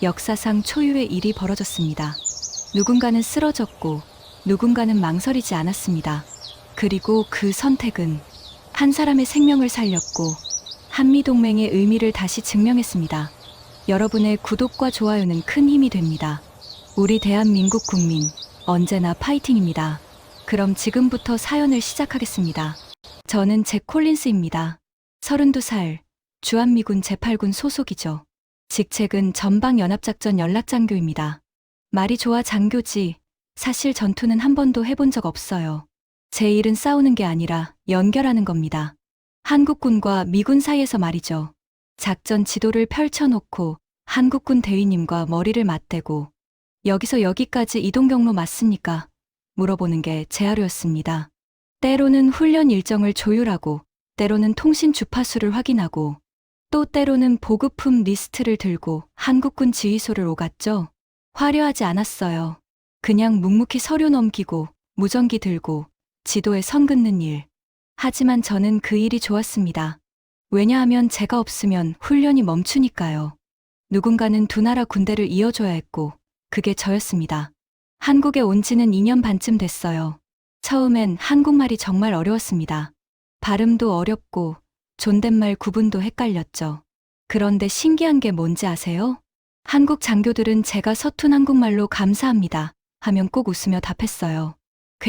역사상 초유의 일이 벌어졌습니다. 누군가는 쓰러졌고 누군가는 망설이지 않았습니다. 그리고 그 선택은 한 사람의 생명을 살렸고 한미동맹의 의미를 다시 증명했습니다. 여러분의 구독과 좋아요는 큰 힘이 됩니다. 우리 대한민국 국민, 언제나 파이팅입니다. 그럼 지금부터 사연을 시작하겠습니다. 저는 잭 콜린스입니다. 32살, 주한미군 제8군 소속이죠. 직책은 전방연합작전 연락장교입니다. 말이 좋아 장교지, 사실 전투는 한 번도 해본 적 없어요. 제 일은 싸우는 게 아니라 연결하는 겁니다. 한국군과 미군 사이에서 말이죠. 작전 지도를 펼쳐놓고 한국군 대위님과 머리를 맞대고 여기서 여기까지 이동 경로 맞습니까? 물어보는 게 제 하루였습니다. 때로는 훈련 일정을 조율하고 때로는 통신 주파수를 확인하고 또 때로는 보급품 리스트를 들고 한국군 지휘소를 오갔죠. 화려하지 않았어요. 그냥 묵묵히 서류 넘기고 무전기 들고 지도에 선 긋는 일. 하지만 저는 그 일이 좋았습니다. 왜냐하면 제가 없으면 훈련이 멈추니까요. 누군가는 두 나라 군대를 이어줘야 했고 그게 저였습니다. 한국에 온 지는 2년 반쯤 됐어요. 처음엔 한국말이 정말 어려웠습니다. 발음도 어렵고 존댓말 구분도 헷갈렸죠. 그런데 신기한 게 뭔지 아세요? 한국 장교들은 제가 서툰 한국말로 감사합니다 하면 꼭 웃으며 답했어요.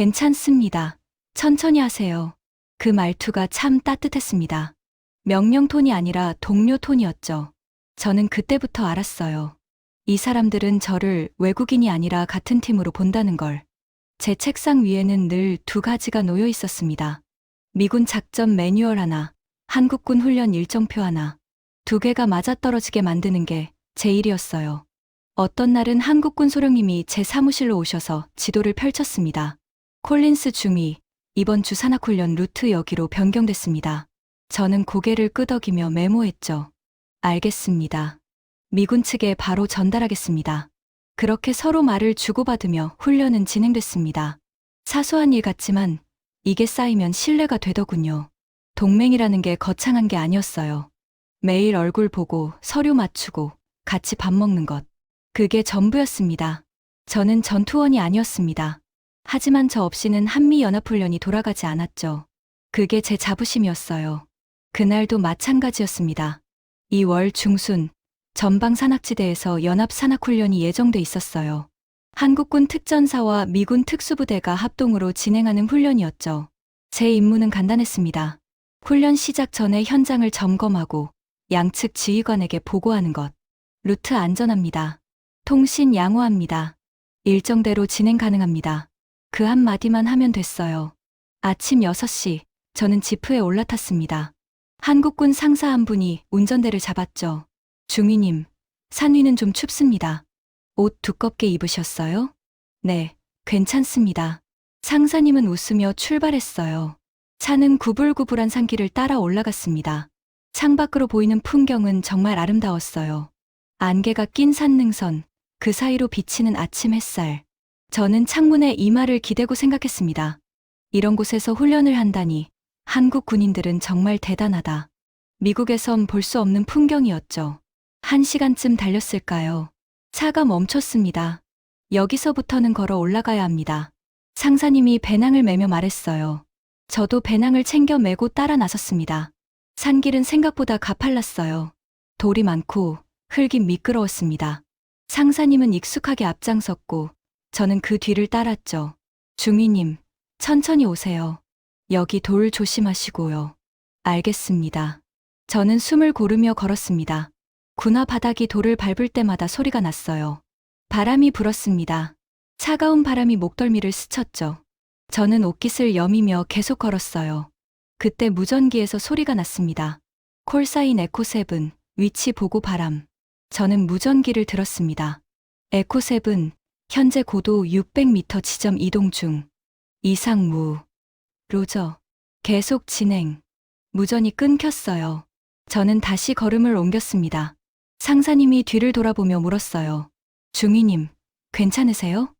괜찮습니다. 천천히 하세요. 그 말투가 참 따뜻했습니다. 명령 톤이 아니라 동료 톤이었죠. 저는 그때부터 알았어요. 이 사람들은 저를 외국인이 아니라 같은 팀으로 본다는 걸. 제 책상 위에는 늘 두 가지가 놓여 있었습니다. 미군 작전 매뉴얼 하나, 한국군 훈련 일정표 하나. 두 개가 맞아떨어지게 만드는 게 제 일이었어요. 어떤 날은 한국군 소령님이 제 사무실로 오셔서 지도를 펼쳤습니다. 콜린스 중위, 이번 주 산악훈련 루트 여기로 변경됐습니다. 저는 고개를 끄덕이며 메모했죠. 알겠습니다. 미군 측에 바로 전달하겠습니다. 그렇게 서로 말을 주고받으며 훈련은 진행됐습니다. 사소한 일 같지만 이게 쌓이면 신뢰가 되더군요. 동맹이라는 게 거창한 게 아니었어요. 매일 얼굴 보고 서류 맞추고 같이 밥 먹는 것. 그게 전부였습니다. 저는 전투원이 아니었습니다. 하지만 저 없이는 한미연합훈련이 돌아가지 않았죠. 그게 제 자부심이었어요. 그날도 마찬가지였습니다. 2월 중순 전방산악지대에서 연합산악훈련이 예정돼 있었어요. 한국군 특전사와 미군 특수부대가 합동으로 진행하는 훈련이었죠. 제 임무는 간단했습니다. 훈련 시작 전에 현장을 점검하고 양측 지휘관에게 보고하는 것. 루트 안전합니다. 통신 양호합니다. 일정대로 진행 가능합니다. 그 한마디만 하면 됐어요. 아침 6시, 저는 지프에 올라탔습니다. 한국군 상사 한 분이 운전대를 잡았죠. 중위님, 산 위는 좀 춥습니다. 옷 두껍게 입으셨어요? 네, 괜찮습니다. 상사님은 웃으며 출발했어요. 차는 구불구불한 산길을 따라 올라갔습니다. 창밖으로 보이는 풍경은 정말 아름다웠어요. 안개가 낀 산능선, 그 사이로 비치는 아침 햇살. 저는 창문에 이마를 기대고 생각했습니다. 이런 곳에서 훈련을 한다니 한국 군인들은 정말 대단하다. 미국에선 볼 수 없는 풍경이었죠. 1시간쯤 달렸을까요? 차가 멈췄습니다. 여기서부터는 걸어 올라가야 합니다. 상사님이 배낭을 메며 말했어요. 저도 배낭을 챙겨 메고 따라 나섰습니다. 산길은 생각보다 가팔랐어요. 돌이 많고 흙이 미끄러웠습니다. 상사님은 익숙하게 앞장섰고 저는 그 뒤를 따랐죠. 중위님, 천천히 오세요. 여기 돌 조심하시고요. 알겠습니다. 저는 숨을 고르며 걸었습니다. 군화 바닥이 돌을 밟을 때마다 소리가 났어요. 바람이 불었습니다. 차가운 바람이 목덜미를 스쳤죠. 저는 옷깃을 여미며 계속 걸었어요. 그때 무전기에서 소리가 났습니다. 콜사인 에코7, 위치 보고 바람. 저는 무전기를 들었습니다. 에코7, 현재 고도 600m 지점 이동 중. 이상무. 로저. 계속 진행. 무전이 끊겼어요. 저는 다시 걸음을 옮겼습니다. 상사님이 뒤를 돌아보며 물었어요. 중위님, 괜찮으세요?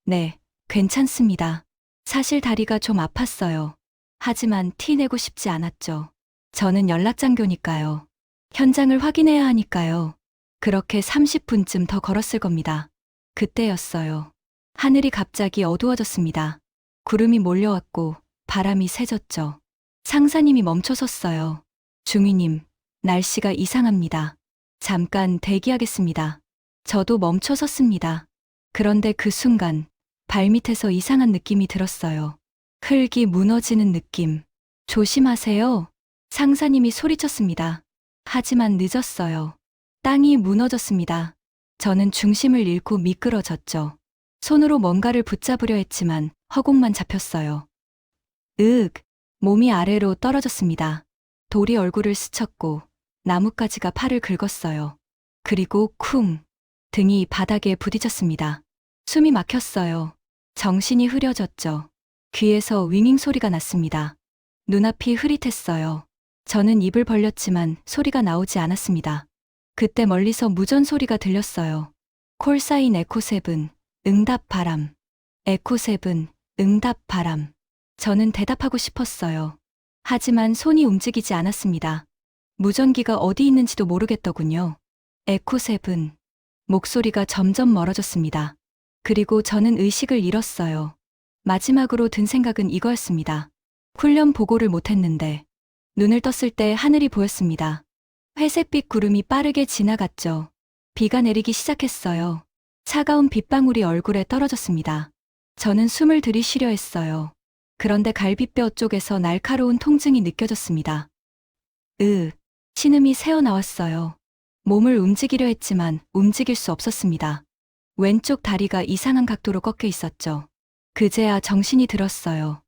네, 괜찮습니다. 사실 다리가 좀 아팠어요. 하지만 티 내고 싶지 않았죠. 저는 연락장교니까요. 현장을 확인해야 하니까요. 그렇게 30분쯤 더 걸었을 겁니다. 그때였어요. 하늘이 갑자기 어두워졌습니다. 구름이 몰려왔고 바람이 세졌죠. 상사님이 멈춰섰어요. 중위님, 날씨가 이상합니다. 잠깐 대기하겠습니다. 저도 멈춰 섰습니다. 그런데 그 순간 발밑에서 이상한 느낌이 들었어요. 흙이 무너지는 느낌. 조심하세요. 상사님이 소리쳤습니다. 하지만 늦었어요. 땅이 무너졌습니다. 저는 중심을 잃고 미끄러졌죠. 손으로 뭔가를 붙잡으려 했지만 허공만 잡혔어요. 몸이 아래로 떨어졌습니다. 돌이 얼굴을 스쳤고 나뭇가지가 팔을 긁었어요. 그리고 쿵! 등이 바닥에 부딪혔습니다. 숨이 막혔어요. 정신이 흐려졌죠. 귀에서 윙윙 소리가 났습니다. 눈앞이 흐릿했어요. 저는 입을 벌렸지만 소리가 나오지 않았습니다. 그때 멀리서 무전 소리가 들렸어요. 콜사인 에코7, 응답 바람. 에코7, 응답 바람. 저는 대답하고 싶었어요. 하지만 손이 움직이지 않았습니다. 무전기가 어디 있는지도 모르겠더군요. 에코7. 목소리가 점점 멀어졌습니다. 그리고 저는 의식을 잃었어요. 마지막으로 든 생각은 이거였습니다. 훈련 보고를 못했는데 눈을 떴을 때 하늘이 보였습니다. 회색빛 구름이 빠르게 지나갔죠. 비가 내리기 시작했어요. 차가운 빗방울이 얼굴에 떨어졌습니다. 저는 숨을 들이쉬려 했어요. 그런데 갈비뼈 쪽에서 날카로운 통증이 느껴졌습니다. 신음이 새어나왔어요. 몸을 움직이려 했지만 움직일 수 없었습니다. 왼쪽 다리가 이상한 각도로 꺾여 있었죠. 그제야 정신이 들었어요.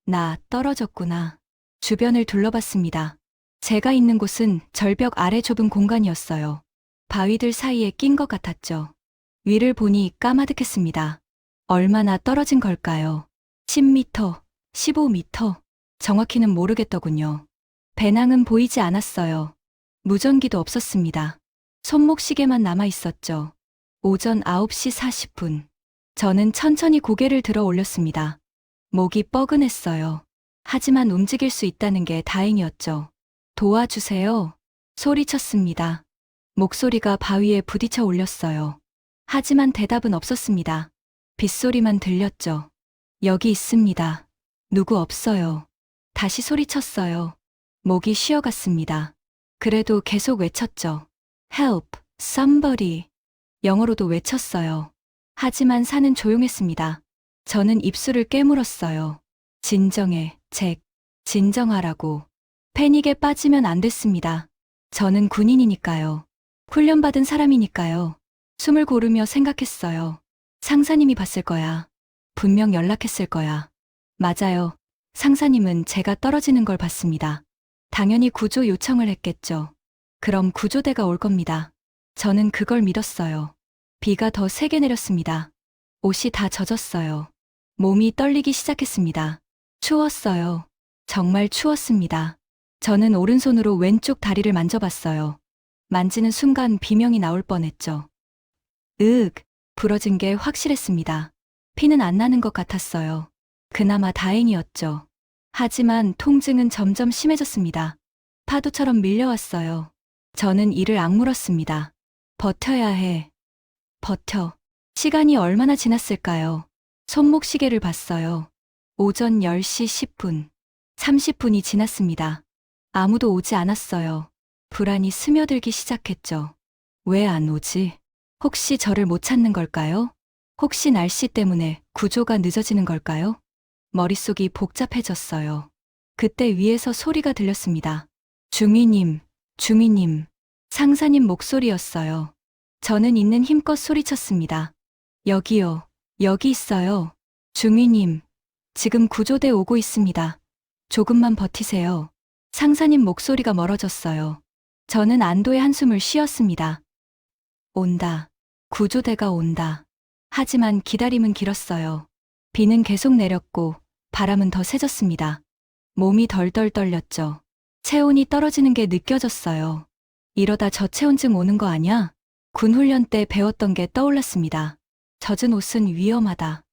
나 떨어졌구나. 주변을 둘러봤습니다. 제가 있는 곳은 절벽 아래 좁은 공간이었어요. 바위들 사이에 낀 것 같았죠. 위를 보니 까마득했습니다. 얼마나 떨어진 걸까요? 10m, 15m, 정확히는 모르겠더군요. 배낭은 보이지 않았어요. 무전기도 없었습니다. 손목시계만 남아 있었죠. 오전 9시 40분. 저는 천천히 고개를 들어 올렸습니다. 목이 뻐근했어요. 하지만 움직일 수 있다는 게 다행이었죠. 도와주세요. 소리쳤습니다. 목소리가 바위에 부딪혀 올렸어요. 하지만 대답은 없었습니다. 빗소리만 들렸죠. 여기 있습니다. 누구 없어요. 다시 소리쳤어요. 목이 쉬어갔습니다. 그래도 계속 외쳤죠. Help, somebody. 영어로도 외쳤어요. 하지만 산은 조용했습니다. 저는 입술을 깨물었어요. 진정해, 잭. 진정하라고. 패닉에 빠지면 안 됐습니다. 저는 군인이니까요. 훈련받은 사람이니까요. 숨을 고르며 생각했어요. 상사님이 봤을 거야. 분명 연락했을 거야. 맞아요. 상사님은 제가 떨어지는 걸 봤습니다. 당연히 구조 요청을 했겠죠. 그럼 구조대가 올 겁니다. 저는 그걸 믿었어요. 비가 더 세게 내렸습니다. 옷이 다 젖었어요. 몸이 떨리기 시작했습니다. 추웠어요. 정말 추웠습니다. 저는 오른손으로 왼쪽 다리를 만져봤어요. 만지는 순간 비명이 나올 뻔했죠. 부러진 게 확실했습니다. 피는 안 나는 것 같았어요. 그나마 다행이었죠. 하지만 통증은 점점 심해졌습니다. 파도처럼 밀려왔어요. 저는 이를 악물었습니다. 버텨야 해. 버텨. 시간이 얼마나 지났을까요? 손목시계를 봤어요. 오전 10시 10분. 30분이 지났습니다. 아무도 오지 않았어요. 불안이 스며들기 시작했죠. 왜 안 오지? 혹시 저를 못 찾는 걸까요? 혹시 날씨 때문에 구조가 늦어지는 걸까요? 머릿속이 복잡해졌어요. 그때 위에서 소리가 들렸습니다. 중위님, 중위님. 상사님 목소리였어요. 저는 있는 힘껏 소리쳤습니다. 여기요, 여기 있어요. 중위님, 지금 구조대 오고 있습니다. 조금만 버티세요. 상사님 목소리가 멀어졌어요. 저는 안도의 한숨을 쉬었습니다. 온다. 구조대가 온다. 하지만 기다림은 길었어요. 비는 계속 내렸고 바람은 더 세졌습니다. 몸이 덜덜 떨렸죠. 체온이 떨어지는 게 느껴졌어요. 이러다 저체온증 오는 거 아냐? 군훈련 때 배웠던 게 떠올랐습니다. 젖은 옷은 위험하다.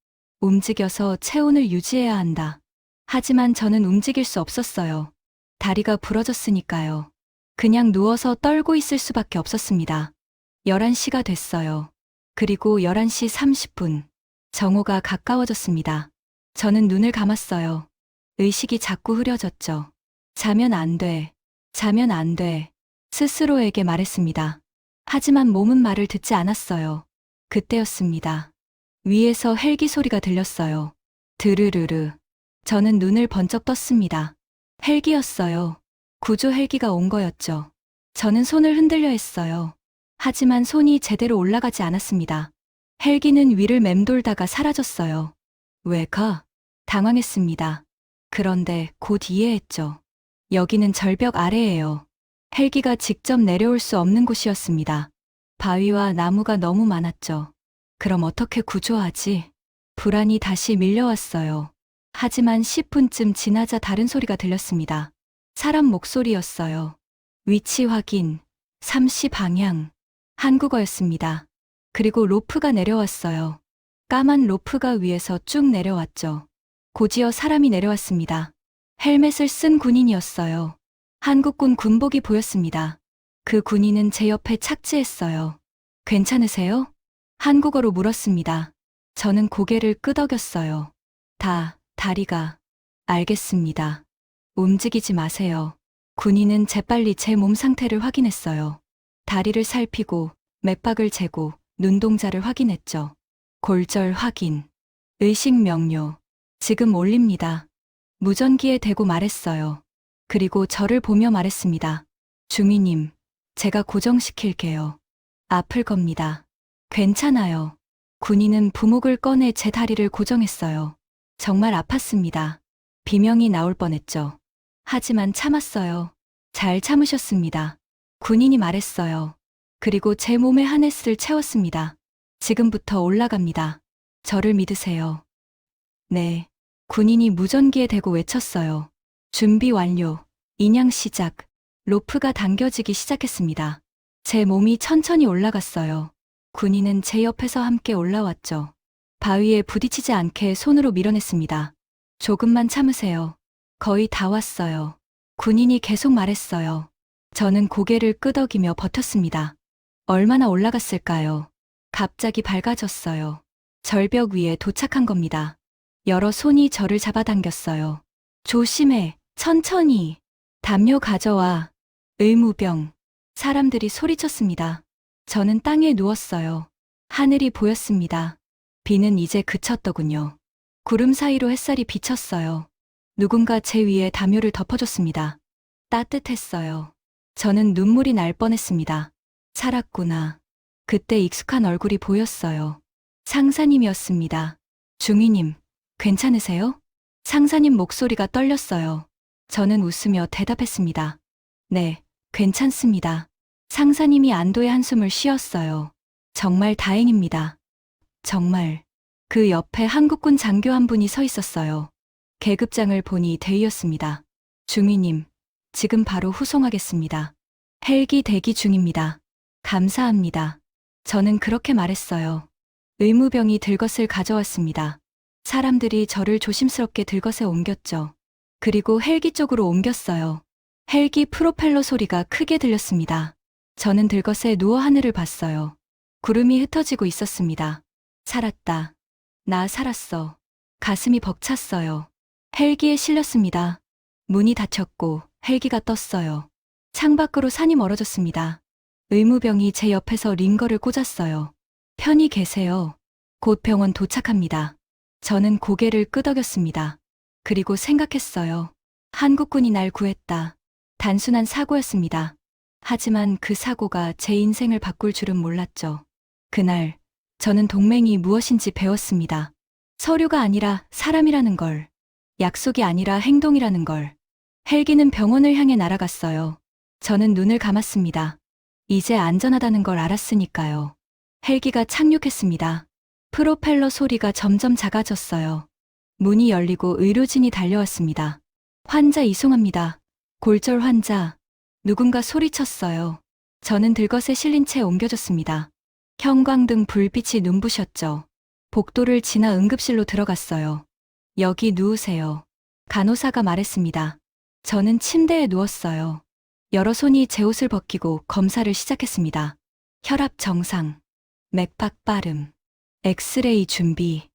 움직여서 체온을 유지해야 한다. 하지만 저는 움직일 수 없었어요. 다리가 부러졌으니까요. 그냥 누워서 떨고 있을 수밖에 없었습니다. 11시가 됐어요. 그리고 11시 30분. 정오가 가까워졌습니다. 저는 눈을 감았어요. 의식이 자꾸 흐려졌죠. 자면 안 돼. 자면 안 돼. 스스로에게 말했습니다. 하지만 몸은 말을 듣지 않았어요. 그때였습니다. 위에서 헬기 소리가 들렸어요. 드르르르. 저는 눈을 번쩍 떴습니다. 헬기였어요. 구조 헬기가 온 거였죠. 저는 손을 흔들려 했어요. 하지만 손이 제대로 올라가지 않았습니다. 헬기는 위를 맴돌다가 사라졌어요. 왜 가? 당황했습니다. 그런데 곧 이해했죠. 여기는 절벽 아래예요. 헬기가 직접 내려올 수 없는 곳이었습니다. 바위와 나무가 너무 많았죠. 그럼 어떻게 구조하지? 불안이 다시 밀려왔어요. 하지만 10분쯤 지나자 다른 소리가 들렸습니다. 사람 목소리였어요. 위치 확인, 3시 방향. 한국어였습니다. 그리고 로프가 내려왔어요. 까만 로프가 위에서 쭉 내려왔죠. 곧이어 사람이 내려왔습니다. 헬멧을 쓴 군인이었어요. 한국군 군복이 보였습니다. 그 군인은 제 옆에 착지했어요. 괜찮으세요? 한국어로 물었습니다. 저는 고개를 끄덕였어요. 다리가. 알겠습니다. 움직이지 마세요. 군인은 재빨리 제 몸 상태를 확인했어요. 다리를 살피고 맥박을 재고 눈동자를 확인했죠. 골절 확인. 의식 명료. 지금 올립니다. 무전기에 대고 말했어요. 그리고 저를 보며 말했습니다. 중위님, 제가 고정시킬게요. 아플 겁니다. 괜찮아요. 군인은 부목을 꺼내 제 다리를 고정했어요. 정말 아팠습니다. 비명이 나올 뻔했죠. 하지만 참았어요. 잘 참으셨습니다. 군인이 말했어요. 그리고 제 몸에 하네스를 채웠습니다. 지금부터 올라갑니다. 저를 믿으세요. 네. 군인이 무전기에 대고 외쳤어요. 준비 완료. 인양 시작. 로프가 당겨지기 시작했습니다. 제 몸이 천천히 올라갔어요. 군인은 제 옆에서 함께 올라왔죠. 바위에 부딪히지 않게 손으로 밀어냈습니다. 조금만 참으세요. 거의 다 왔어요. 군인이 계속 말했어요. 저는 고개를 끄덕이며 버텼습니다. 얼마나 올라갔을까요? 갑자기 밝아졌어요. 절벽 위에 도착한 겁니다. 여러 손이 저를 잡아당겼어요. 조심해, 천천히. 담요 가져와. 의무병. 사람들이 소리쳤습니다. 저는 땅에 누웠어요. 하늘이 보였습니다. 비는 이제 그쳤더군요. 구름 사이로 햇살이 비쳤어요. 누군가 제 위에 담요를 덮어줬습니다. 따뜻했어요. 저는 눈물이 날 뻔했습니다. 살았구나. 그때 익숙한 얼굴이 보였어요. 상사님이었습니다. 중위님, 괜찮으세요? 상사님 목소리가 떨렸어요. 저는 웃으며 대답했습니다. 네, 괜찮습니다. 상사님이 안도의 한숨을 쉬었어요. 정말 다행입니다. 정말. 그 옆에 한국군 장교 한 분이 서 있었어요. 계급장을 보니 대위였습니다. 중위님, 지금 바로 후송하겠습니다. 헬기 대기 중입니다. 감사합니다. 저는 그렇게 말했어요. 의무병이 들것을 가져왔습니다. 사람들이 저를 조심스럽게 들것에 옮겼죠. 그리고 헬기 쪽으로 옮겼어요. 헬기 프로펠러 소리가 크게 들렸습니다. 저는 들것에 누워 하늘을 봤어요. 구름이 흩어지고 있었습니다. 살았다. 나 살았어. 가슴이 벅찼어요. 헬기에 실렸습니다. 문이 닫혔고 헬기가 떴어요. 창밖으로 산이 멀어졌습니다. 의무병이 제 옆에서 링거를 꽂았어요. 편히 계세요. 곧 병원 도착합니다. 저는 고개를 끄덕였습니다. 그리고 생각했어요. 한국군이 날 구했다. 단순한 사고였습니다. 하지만 그 사고가 제 인생을 바꿀 줄은 몰랐죠. 그날, 저는 동맹이 무엇인지 배웠습니다. 서류가 아니라 사람이라는 걸. 약속이 아니라 행동이라는 걸. 헬기는 병원을 향해 날아갔어요. 저는 눈을 감았습니다. 이제 안전하다는 걸 알았으니까요. 헬기가 착륙했습니다. 프로펠러 소리가 점점 작아졌어요. 문이 열리고 의료진이 달려왔습니다. 환자 이송합니다. 골절 환자. 누군가 소리쳤어요. 저는 들것에 실린 채 옮겨졌습니다. 형광등 불빛이 눈부셨죠. 복도를 지나 응급실로 들어갔어요. 여기 누우세요. 간호사가 말했습니다. 저는 침대에 누웠어요. 여러 손이 제 옷을 벗기고 검사를 시작했습니다. 혈압 정상, 맥박 빠름, 엑스레이 준비,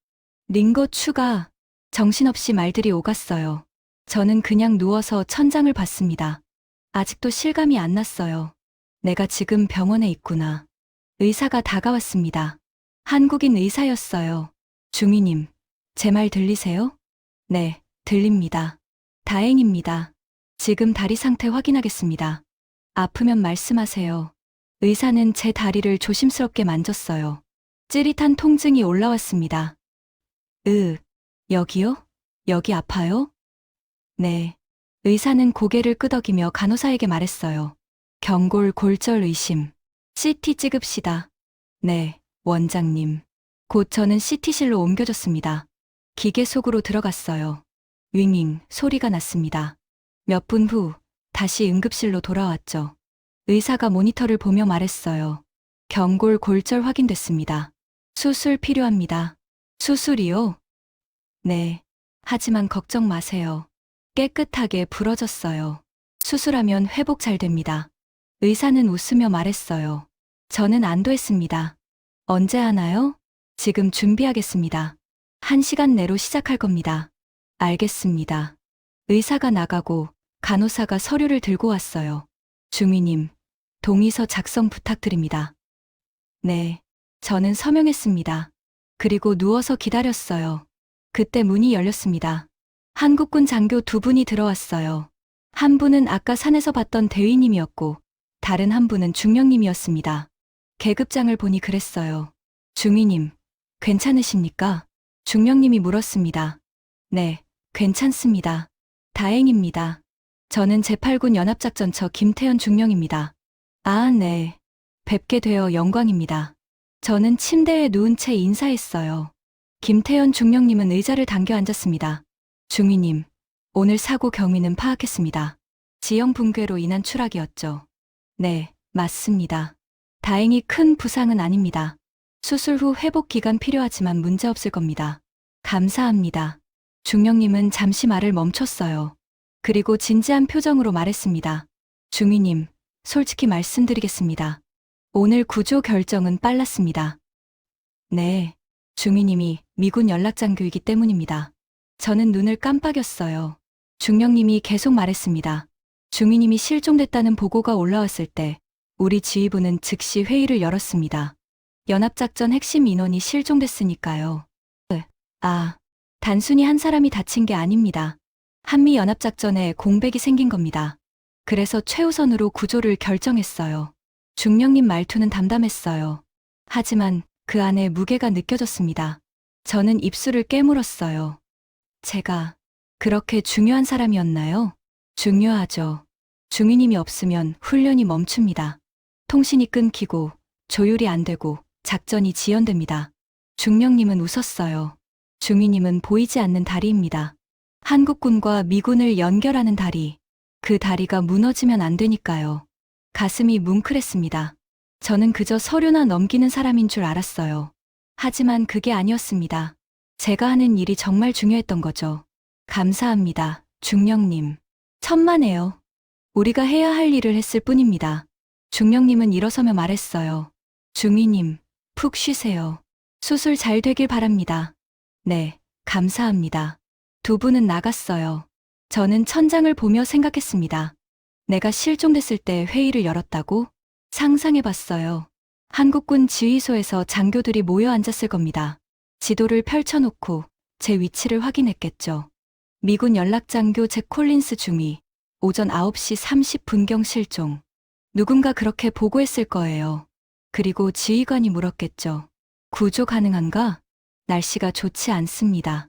링거 추가, 정신없이 말들이 오갔어요. 저는 그냥 누워서 천장을 봤습니다. 아직도 실감이 안 났어요. 내가 지금 병원에 있구나. 의사가 다가왔습니다. 한국인 의사였어요. 중위님, 제 말 들리세요? 네, 들립니다. 다행입니다. 지금 다리 상태 확인하겠습니다. 아프면 말씀하세요. 의사는 제 다리를 조심스럽게 만졌어요. 찌릿한 통증이 올라왔습니다. 여기요? 여기 아파요? 네. 의사는 고개를 끄덕이며 간호사에게 말했어요. 경골 골절 의심. CT 찍읍시다. 네, 원장님. 곧 저는 CT실로 옮겨졌습니다. 기계 속으로 들어갔어요. 윙윙 소리가 났습니다. 몇 분 후 다시 응급실로 돌아왔죠. 의사가 모니터를 보며 말했어요. 경골 골절 확인됐습니다. 수술 필요합니다. 수술이요? 네. 하지만 걱정 마세요. 깨끗하게 부러졌어요. 수술하면 회복 잘 됩니다. 의사는 웃으며 말했어요. 저는 안도했습니다. 언제 하나요? 지금 준비하겠습니다. 1시간 내로 시작할 겁니다. 알겠습니다. 의사가 나가고 간호사가 서류를 들고 왔어요. 중위님, 동의서 작성 부탁드립니다. 네, 저는 서명했습니다. 그리고 누워서 기다렸어요. 그때 문이 열렸습니다. 한국군 장교 2분이 들어왔어요. 한 분은 아까 산에서 봤던 대위님이었고 다른 한 분은 중령님이었습니다. 계급장을 보니 그랬어요. 중위님, 괜찮으십니까? 중령님이 물었습니다. 네, 괜찮습니다. 다행입니다. 저는 제8군 연합작전처 김태현 중령입니다. 아, 네. 뵙게 되어 영광입니다. 저는 침대에 누운 채 인사했어요. 김태현 중령님은 의자를 당겨 앉았습니다. 중위님, 오늘 사고 경위는 파악했습니다. 지형 붕괴로 인한 추락이었죠. 네, 맞습니다. 다행히 큰 부상은 아닙니다. 수술 후 회복 기간 필요하지만 문제없을 겁니다. 감사합니다. 중령님은 잠시 말을 멈췄어요. 그리고 진지한 표정으로 말했습니다. 중위님, 솔직히 말씀드리겠습니다. 오늘 구조 결정은 빨랐습니다. 네, 중위님이 미군 연락장교이기 때문입니다. 저는 눈을 깜빡였어요. 중령님이 계속 말했습니다. 중위님이 실종됐다는 보고가 올라왔을 때 우리 지휘부는 즉시 회의를 열었습니다. 연합작전 핵심 인원이 실종됐으니까요. 단순히 한 사람이 다친 게 아닙니다. 한미연합작전에 공백이 생긴 겁니다. 그래서 최우선으로 구조를 결정했어요. 중령님 말투는 담담했어요. 하지만 그 안에 무게가 느껴졌습니다. 저는 입술을 깨물었어요. 제가 그렇게 중요한 사람이었나요? 중요하죠. 중위님이 없으면 훈련이 멈춥니다. 통신이 끊기고 조율이 안 되고 작전이 지연됩니다. 중령님은 웃었어요. 중위님은 보이지 않는 다리입니다. 한국군과 미군을 연결하는 다리. 그 다리가 무너지면 안 되니까요. 가슴이 뭉클했습니다. 저는 그저 서류나 넘기는 사람인 줄 알았어요. 하지만 그게 아니었습니다. 제가 하는 일이 정말 중요했던 거죠. 감사합니다, 중령님. 천만에요. 우리가 해야 할 일을 했을 뿐입니다. 중령님은 일어서며 말했어요. 중위님, 푹 쉬세요. 수술 잘 되길 바랍니다. 네, 감사합니다. 2분은 나갔어요. 저는 천장을 보며 생각했습니다. 내가 실종됐을 때 회의를 열었다고? 상상해봤어요. 한국군 지휘소에서 장교들이 모여 앉았을 겁니다. 지도를 펼쳐놓고 제 위치를 확인했겠죠. 미군 연락장교 잭 콜린스 중위, 오전 9시 30분경 실종. 누군가 그렇게 보고했을 거예요. 그리고 지휘관이 물었겠죠. 구조 가능한가? 날씨가 좋지 않습니다.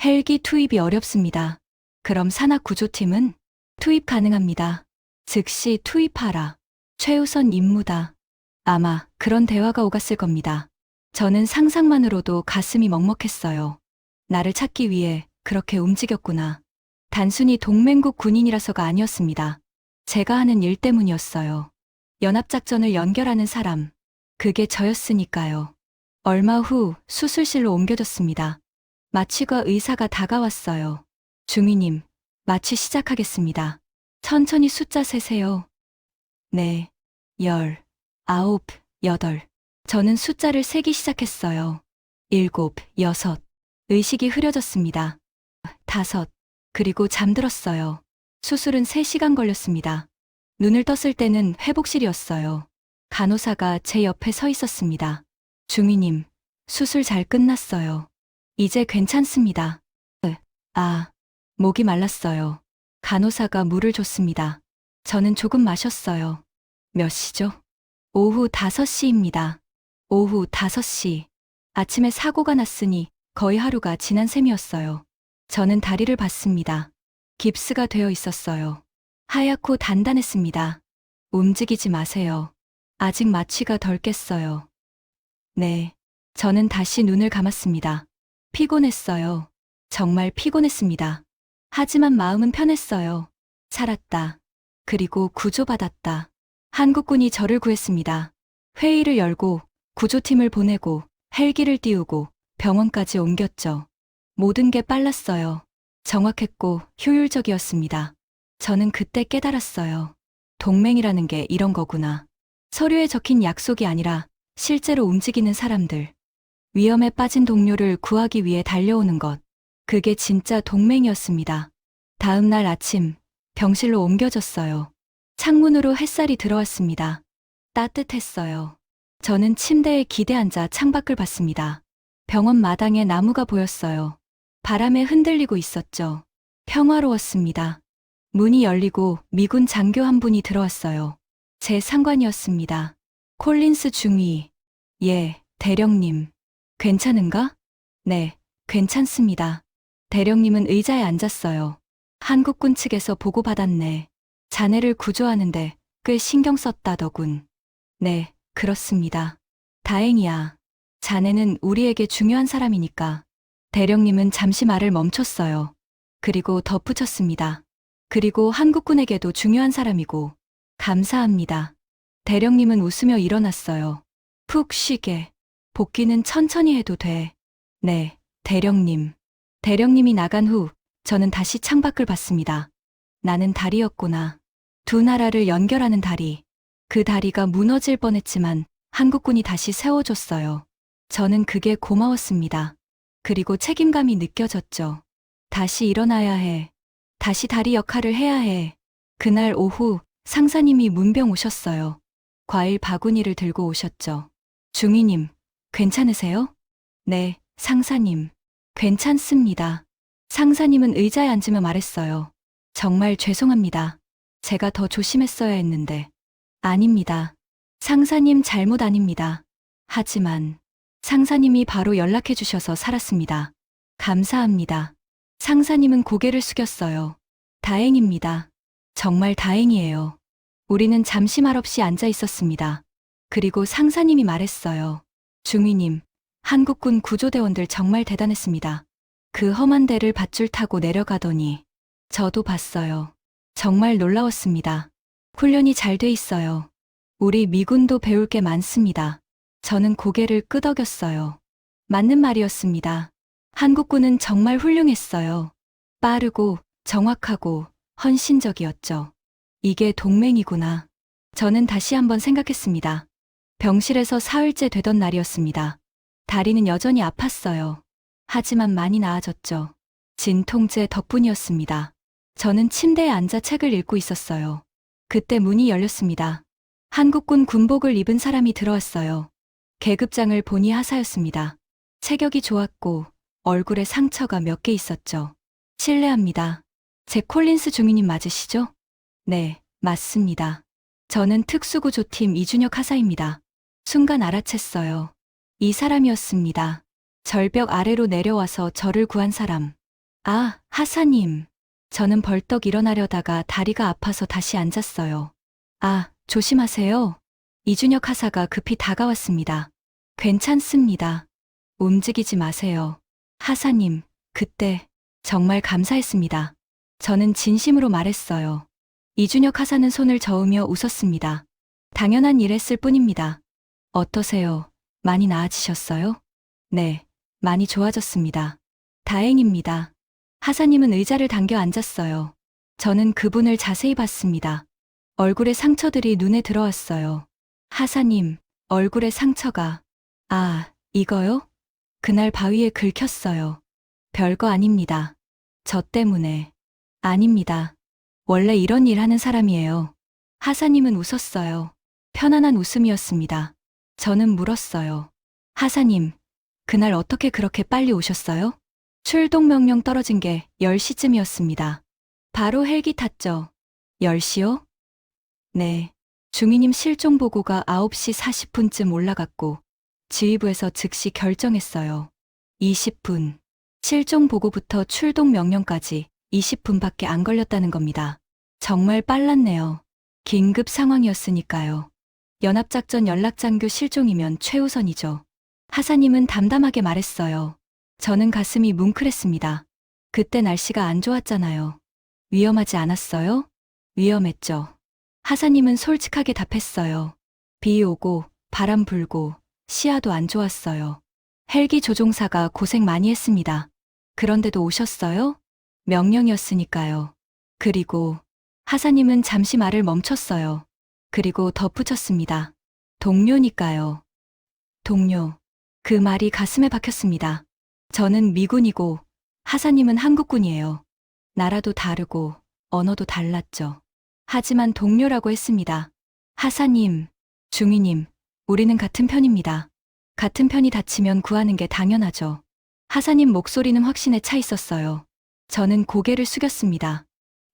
헬기 투입이 어렵습니다. 그럼 산악구조팀은? 투입 가능합니다. 즉시 투입하라. 최우선 임무다. 아마 그런 대화가 오갔을 겁니다. 저는 상상만으로도 가슴이 먹먹했어요. 나를 찾기 위해 그렇게 움직였구나. 단순히 동맹국 군인이라서가 아니었습니다. 제가 하는 일 때문이었어요. 연합작전을 연결하는 사람. 그게 저였으니까요. 얼마 후 수술실로 옮겨졌습니다. 마취과 의사가 다가왔어요. 중위님, 마취 시작하겠습니다. 천천히 숫자 세세요. 네, 10, 9, 8. 저는 숫자를 세기 시작했어요. 7, 6. 의식이 흐려졌습니다. 5. 그리고 잠들었어요. 수술은 3시간 걸렸습니다. 눈을 떴을 때는 회복실이었어요. 간호사가 제 옆에 서 있었습니다. 중위님, 수술 잘 끝났어요. 이제 괜찮습니다. 목이 말랐어요. 간호사가 물을 줬습니다. 저는 조금 마셨어요. 몇 시죠? 오후 5시입니다. 오후 5시. 아침에 사고가 났으니 거의 하루가 지난 셈이었어요. 저는 다리를 봤습니다. 깁스가 되어 있었어요. 하얗고 단단했습니다. 움직이지 마세요. 아직 마취가 덜 깼어요. 네. 저는 다시 눈을 감았습니다. 피곤했어요. 정말 피곤했습니다. 하지만 마음은 편했어요. 살았다. 그리고 구조받았다. 한국군이 저를 구했습니다. 회의를 열고 구조팀을 보내고 헬기를 띄우고 병원까지 옮겼죠. 모든 게 빨랐어요. 정확했고 효율적이었습니다. 저는 그때 깨달았어요. 동맹이라는 게 이런 거구나. 서류에 적힌 약속이 아니라 실제로 움직이는 사람들. 위험에 빠진 동료를 구하기 위해 달려오는 것. 그게 진짜 동맹이었습니다. 다음 날 아침, 병실로 옮겨졌어요. 창문으로 햇살이 들어왔습니다. 따뜻했어요. 저는 침대에 기대 앉아 창밖을 봤습니다. 병원 마당에 나무가 보였어요. 바람에 흔들리고 있었죠. 평화로웠습니다. 문이 열리고 미군 장교 한 분이 들어왔어요. 제 상관이었습니다. 콜린스 중위. 예, 대령님. 괜찮은가? 네, 괜찮습니다. 대령님은 의자에 앉았어요. 한국군 측에서 보고받았네. 자네를 구조하는데 꽤 신경 썼다더군. 네, 그렇습니다. 다행이야. 자네는 우리에게 중요한 사람이니까. 대령님은 잠시 말을 멈췄어요. 그리고 덧붙였습니다. 그리고 한국군에게도 중요한 사람이고. 감사합니다. 대령님은 웃으며 일어났어요. 푹 쉬게. 복귀는 천천히 해도 돼. 네, 대령님. 대령님이 나간 후 저는 다시 창밖을 봤습니다. 나는 다리였구나. 두 나라를 연결하는 다리. 그 다리가 무너질 뻔했지만 한국군이 다시 세워줬어요. 저는 그게 고마웠습니다. 그리고 책임감이 느껴졌죠. 다시 일어나야 해. 다시 다리 역할을 해야 해. 그날 오후 상사님이 문병 오셨어요. 과일 바구니를 들고 오셨죠. 중위님, 괜찮으세요? 네, 상사님. 괜찮습니다. 상사님은 의자에 앉으며 말했어요. 정말 죄송합니다. 제가 더 조심했어야 했는데. 아닙니다. 상사님 잘못 아닙니다. 하지만 상사님이 바로 연락해 주셔서 살았습니다. 감사합니다. 상사님은 고개를 숙였어요. 다행입니다. 정말 다행이에요. 우리는 잠시 말없이 앉아 있었습니다. 그리고 상사님이 말했어요. 중위님, 한국군 구조대원들 정말 대단했습니다. 그 험한 데를 밧줄 타고 내려가더니 저도 봤어요. 정말 놀라웠습니다. 훈련이 잘 돼 있어요. 우리 미군도 배울 게 많습니다. 저는 고개를 끄덕였어요. 맞는 말이었습니다. 한국군은 정말 훌륭했어요. 빠르고 정확하고 헌신적이었죠. 이게 동맹이구나. 저는 다시 한번 생각했습니다. 병실에서 사흘째 되던 날이었습니다. 다리는 여전히 아팠어요. 하지만 많이 나아졌죠. 진통제 덕분이었습니다. 저는 침대에 앉아 책을 읽고 있었어요. 그때 문이 열렸습니다. 한국군 군복을 입은 사람이 들어왔어요. 계급장을 보니 하사였습니다. 체격이 좋았고 얼굴에 상처가 몇 개 있었죠. 실례합니다. 제 콜린스 중위님 맞으시죠? 네, 맞습니다. 저는 특수구조팀 이준혁 하사입니다. 순간 알아챘어요. 이 사람이었습니다. 절벽 아래로 내려와서 저를 구한 사람. 아, 하사님. 저는 벌떡 일어나려다가 다리가 아파서 다시 앉았어요. 아, 조심하세요. 이준혁 하사가 급히 다가왔습니다. 괜찮습니다. 움직이지 마세요. 하사님, 그때 정말 감사했습니다. 저는 진심으로 말했어요. 이준혁 하사는 손을 저으며 웃었습니다. 당연한 일 했을 뿐입니다. 어떠세요? 많이 나아지셨어요? 네, 많이 좋아졌습니다. 다행입니다. 하사님은 의자를 당겨 앉았어요. 저는 그분을 자세히 봤습니다. 얼굴에 상처들이 눈에 들어왔어요. 하사님, 얼굴에 상처가. 아, 이거요? 그날 바위에 긁혔어요. 별거 아닙니다. 저 때문에. 아닙니다. 원래 이런 일 하는 사람이에요. 하사님은 웃었어요. 편안한 웃음이었습니다. 저는 물었어요. 하사님, 그날 어떻게 그렇게 빨리 오셨어요? 출동 명령 떨어진 게 10시쯤이었습니다. 바로 헬기 탔죠. 10시요? 네. 중위님 실종 보고가 9시 40분쯤 올라갔고 지휘부에서 즉시 결정했어요. 20분. 실종 보고부터 출동 명령까지 20분밖에 안 걸렸다는 겁니다. 정말 빨랐네요. 긴급 상황이었으니까요. 연합작전 연락장교 실종이면 최우선이죠. 하사님은 담담하게 말했어요. 저는 가슴이 뭉클했습니다. 그때 날씨가 안 좋았잖아요. 위험하지 않았어요? 위험했죠. 하사님은 솔직하게 답했어요. 비 오고 바람 불고 시야도 안 좋았어요. 헬기 조종사가 고생 많이 했습니다. 그런데도 오셨어요? 명령이었으니까요. 그리고 하사님은 잠시 말을 멈췄어요. 그리고 덧붙였습니다. 동료니까요. 동료. 그 말이 가슴에 박혔습니다. 저는 미군이고 하사님은 한국군이에요. 나라도 다르고 언어도 달랐죠. 하지만 동료라고 했습니다. 하사님, 중위님, 우리는 같은 편입니다. 같은 편이 다치면 구하는 게 당연하죠. 하사님 목소리는 확신에 차 있었어요. 저는 고개를 숙였습니다.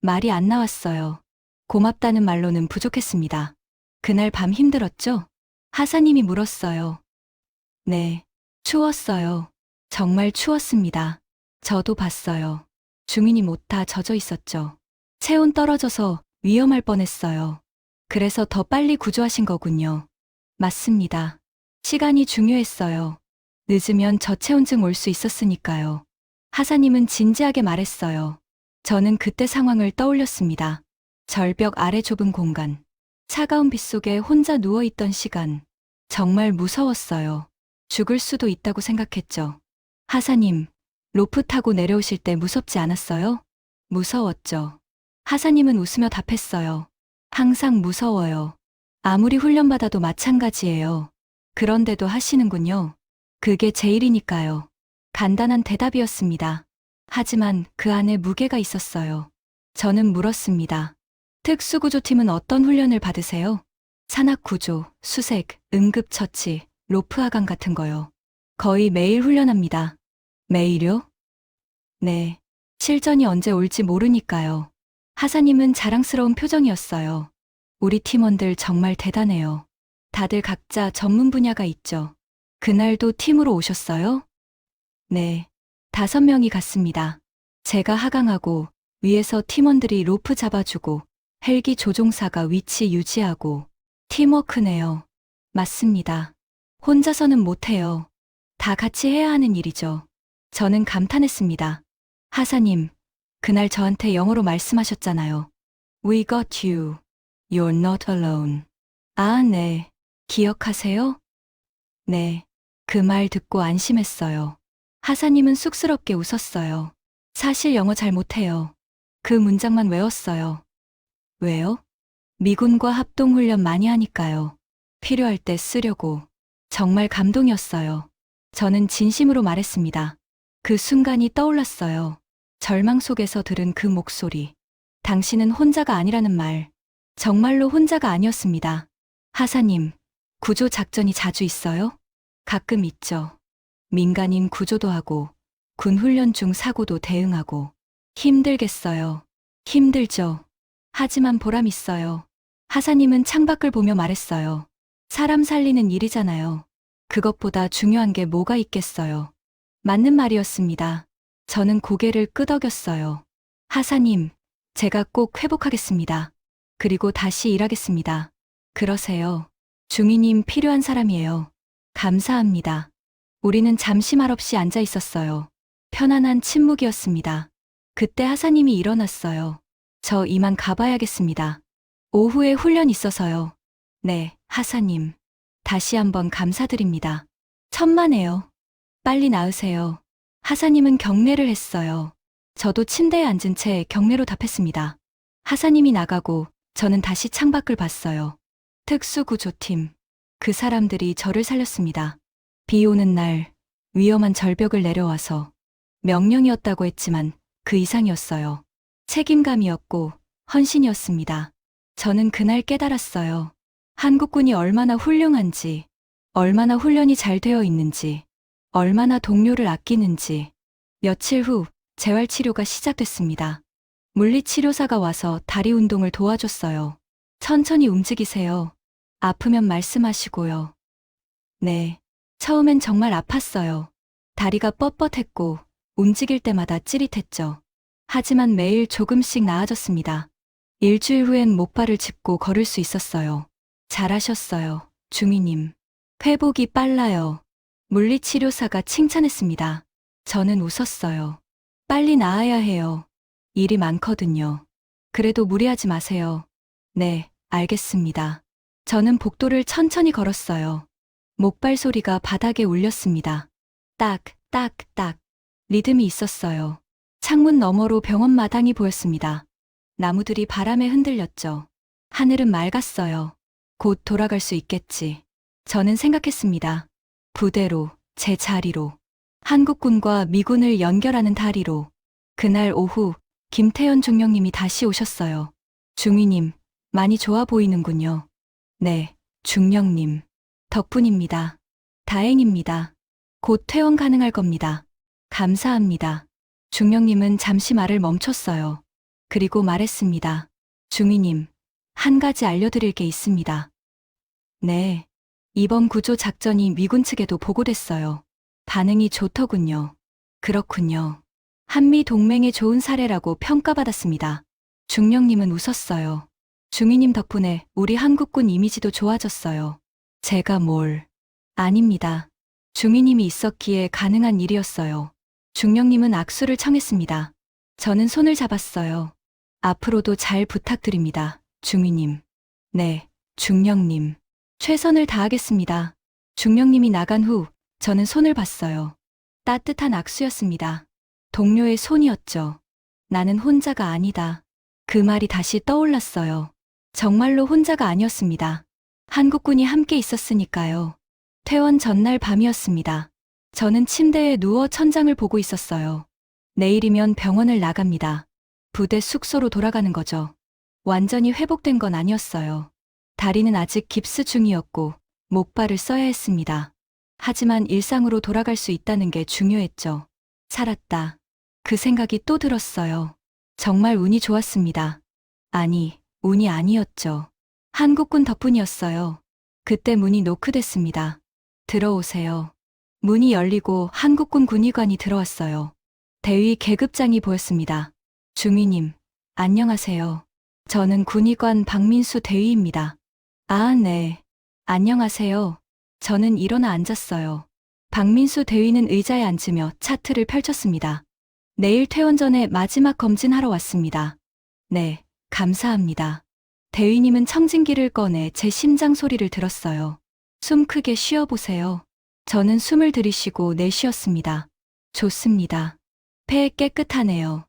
말이 안 나왔어요. 고맙다는 말로는 부족했습니다. 그날 밤 힘들었죠? 하사님이 물었어요. 네, 추웠어요. 정말 추웠습니다. 저도 봤어요. 중위님 옷 다 젖어 있었죠. 체온 떨어져서 위험할 뻔했어요. 그래서 더 빨리 구조하신 거군요. 맞습니다. 시간이 중요했어요. 늦으면 저체온증 올 수 있었으니까요. 하사님은 진지하게 말했어요. 저는 그때 상황을 떠올렸습니다. 절벽 아래 좁은 공간. 차가운 빛 속에 혼자 누워있던 시간. 정말 무서웠어요. 죽을 수도 있다고 생각했죠. 하사님, 로프 타고 내려오실 때 무섭지 않았어요? 무서웠죠. 하사님은 웃으며 답했어요. 항상 무서워요. 아무리 훈련받아도 마찬가지예요. 그런데도 하시는군요. 그게 제 일이니까요. 간단한 대답이었습니다. 하지만 그 안에 무게가 있었어요. 저는 물었습니다. 특수구조팀은 어떤 훈련을 받으세요? 산악구조, 수색, 응급처치, 로프 하강 같은 거요. 거의 매일 훈련합니다. 매일요? 네. 실전이 언제 올지 모르니까요. 하사님은 자랑스러운 표정이었어요. 우리 팀원들 정말 대단해요. 다들 각자 전문 분야가 있죠. 그날도 팀으로 오셨어요? 네. 5명이 갔습니다. 제가 하강하고 위에서 팀원들이 로프 잡아주고 헬기 조종사가 위치 유지하고 팀워크네요. 맞습니다. 혼자서는 못해요. 다 같이 해야 하는 일이죠. 저는 감탄했습니다. 하사님, 그날 저한테 영어로 말씀하셨잖아요. We got you. You're not alone. 아, 네. 기억하세요? 네. 그 말 듣고 안심했어요. 하사님은 쑥스럽게 웃었어요. 사실 영어 잘 못해요. 그 문장만 외웠어요. 왜요? 미군과 합동훈련 많이 하니까요. 필요할 때 쓰려고. 정말 감동이었어요. 저는 진심으로 말했습니다. 그 순간이 떠올랐어요. 절망 속에서 들은 그 목소리. 당신은 혼자가 아니라는 말. 정말로 혼자가 아니었습니다. 하사님, 구조 작전이 자주 있어요? 가끔 있죠. 민간인 구조도 하고, 군 훈련 중 사고도 대응하고. 힘들겠어요. 힘들죠. 하지만 보람 있어요. 하사님은 창밖을 보며 말했어요. 사람 살리는 일이잖아요. 그것보다 중요한 게 뭐가 있겠어요. 맞는 말이었습니다. 저는 고개를 끄덕였어요. 하사님, 제가 꼭 회복하겠습니다. 그리고 다시 일하겠습니다. 그러세요. 중위님 필요한 사람이에요. 감사합니다. 우리는 잠시 말없이 앉아 있었어요. 편안한 침묵이었습니다. 그때 하사님이 일어났어요. 저 이만 가봐야겠습니다. 오후에 훈련 있어서요. 네, 하사님. 다시 한번 감사드립니다. 천만에요. 빨리 나으세요. 하사님은 경례를 했어요. 저도 침대에 앉은 채 경례로 답했습니다. 하사님이 나가고 저는 다시 창밖을 봤어요. 특수구조팀. 그 사람들이 저를 살렸습니다. 비 오는 날 위험한 절벽을 내려와서 명령이었다고 했지만 그 이상이었어요. 책임감이었고 헌신이었습니다. 저는 그날 깨달았어요. 한국군이 얼마나 훌륭한지, 얼마나 훈련이 잘 되어 있는지, 얼마나 동료를 아끼는지. 며칠 후 재활치료가 시작됐습니다. 물리치료사가 와서 다리 운동을 도와줬어요. 천천히 움직이세요. 아프면 말씀하시고요. 네. 처음엔 정말 아팠어요. 다리가 뻣뻣했고 움직일 때마다 찌릿했죠. 하지만 매일 조금씩 나아졌습니다. 일주일 후엔 목발을 짚고 걸을 수 있었어요. 잘하셨어요, 중위님. 회복이 빨라요. 물리치료사가 칭찬했습니다. 저는 웃었어요. 빨리 나아야 해요. 일이 많거든요. 그래도 무리하지 마세요. 네, 알겠습니다. 저는 복도를 천천히 걸었어요. 목발 소리가 바닥에 울렸습니다. 딱, 딱, 딱. 리듬이 있었어요. 창문 너머로 병원 마당이 보였습니다. 나무들이 바람에 흔들렸죠. 하늘은 맑았어요. 곧 돌아갈 수 있겠지. 저는 생각했습니다. 부대로, 제 자리로. 한국군과 미군을 연결하는 다리로. 그날 오후 김태현 중령님이 다시 오셨어요. 중위님, 많이 좋아 보이는군요. 네, 중령님. 덕분입니다. 다행입니다. 곧 퇴원 가능할 겁니다. 감사합니다. 중령님은 잠시 말을 멈췄어요. 그리고 말했습니다. 중위님, 한 가지 알려드릴 게 있습니다. 네. 이번 구조 작전이 미군 측에도 보고됐어요. 반응이 좋더군요. 그렇군요. 한미 동맹의 좋은 사례라고 평가받았습니다. 중령님은 웃었어요. 중위님 덕분에 우리 한국군 이미지도 좋아졌어요. 제가 뭘. 아닙니다. 중위님이 있었기에 가능한 일이었어요. 중령님은 악수를 청했습니다. 저는 손을 잡았어요. 앞으로도 잘 부탁드립니다, 중위님. 네, 중령님. 최선을 다하겠습니다. 중령님이 나간 후 저는 손을 봤어요. 따뜻한 악수였습니다. 동료의 손이었죠. 나는 혼자가 아니다. 그 말이 다시 떠올랐어요. 정말로 혼자가 아니었습니다. 한국군이 함께 있었으니까요. 퇴원 전날 밤이었습니다. 저는 침대에 누워 천장을 보고 있었어요. 내일이면 병원을 나갑니다. 부대 숙소로 돌아가는 거죠. 완전히 회복된 건 아니었어요. 다리는 아직 깁스 중이었고 목발을 써야 했습니다. 하지만 일상으로 돌아갈 수 있다는 게 중요했죠. 살았다. 그 생각이 또 들었어요. 정말 운이 좋았습니다. 아니, 운이 아니었죠. 한국군 덕분이었어요. 그때 문이 노크됐습니다. 들어오세요. 문이 열리고 한국군 군의관이 들어왔어요. 대위 계급장이 보였습니다. 중위님, 안녕하세요. 저는 군의관 박민수 대위입니다. 아, 네. 안녕하세요. 저는 일어나 앉았어요. 박민수 대위는 의자에 앉으며 차트를 펼쳤습니다. 내일 퇴원 전에 마지막 검진하러 왔습니다. 네, 감사합니다. 대위님은 청진기를 꺼내 제 심장 소리를 들었어요. 숨 크게 쉬어보세요. 저는 숨을 들이쉬고 내쉬었습니다. 좋습니다. 폐 깨끗하네요.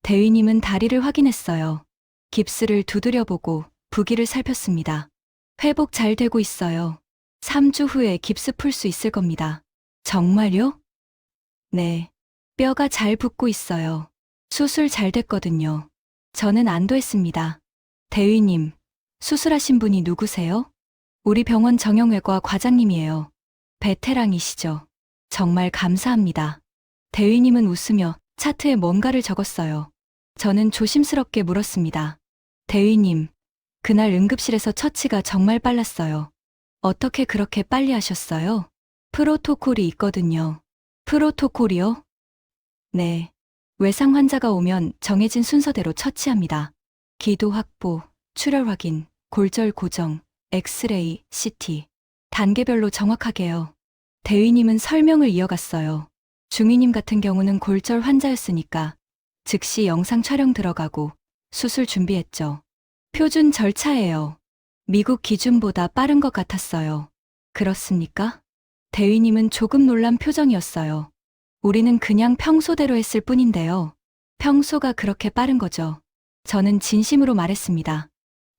대위님은 다리를 확인했어요. 깁스를 두드려보고 부기를 살폈습니다. 회복 잘 되고 있어요. 3주 후에 깁스 풀 수 있을 겁니다. 정말요? 네. 뼈가 잘 붙고 있어요. 수술 잘 됐거든요. 저는 안도했습니다. 대위님, 수술하신 분이 누구세요? 우리 병원 정형외과 과장님이에요. 베테랑이시죠. 정말 감사합니다. 대위님은 웃으며 차트에 뭔가를 적었어요. 저는 조심스럽게 물었습니다. 대위님, 그날 응급실에서 처치가 정말 빨랐어요. 어떻게 그렇게 빨리 하셨어요? 프로토콜이 있거든요. 프로토콜이요? 네. 외상 환자가 오면 정해진 순서대로 처치합니다. 기도 확보, 출혈 확인, 골절 고정, 엑스레이, CT. 단계별로 정확하게요. 대위님은 설명을 이어갔어요. 중위님 같은 경우는 골절 환자였으니까 즉시 영상 촬영 들어가고 수술 준비했죠. 표준 절차예요. 미국 기준보다 빠른 것 같았어요. 그렇습니까? 대위님은 조금 놀란 표정이었어요. 우리는 그냥 평소대로 했을 뿐인데요. 평소가 그렇게 빠른 거죠. 저는 진심으로 말했습니다.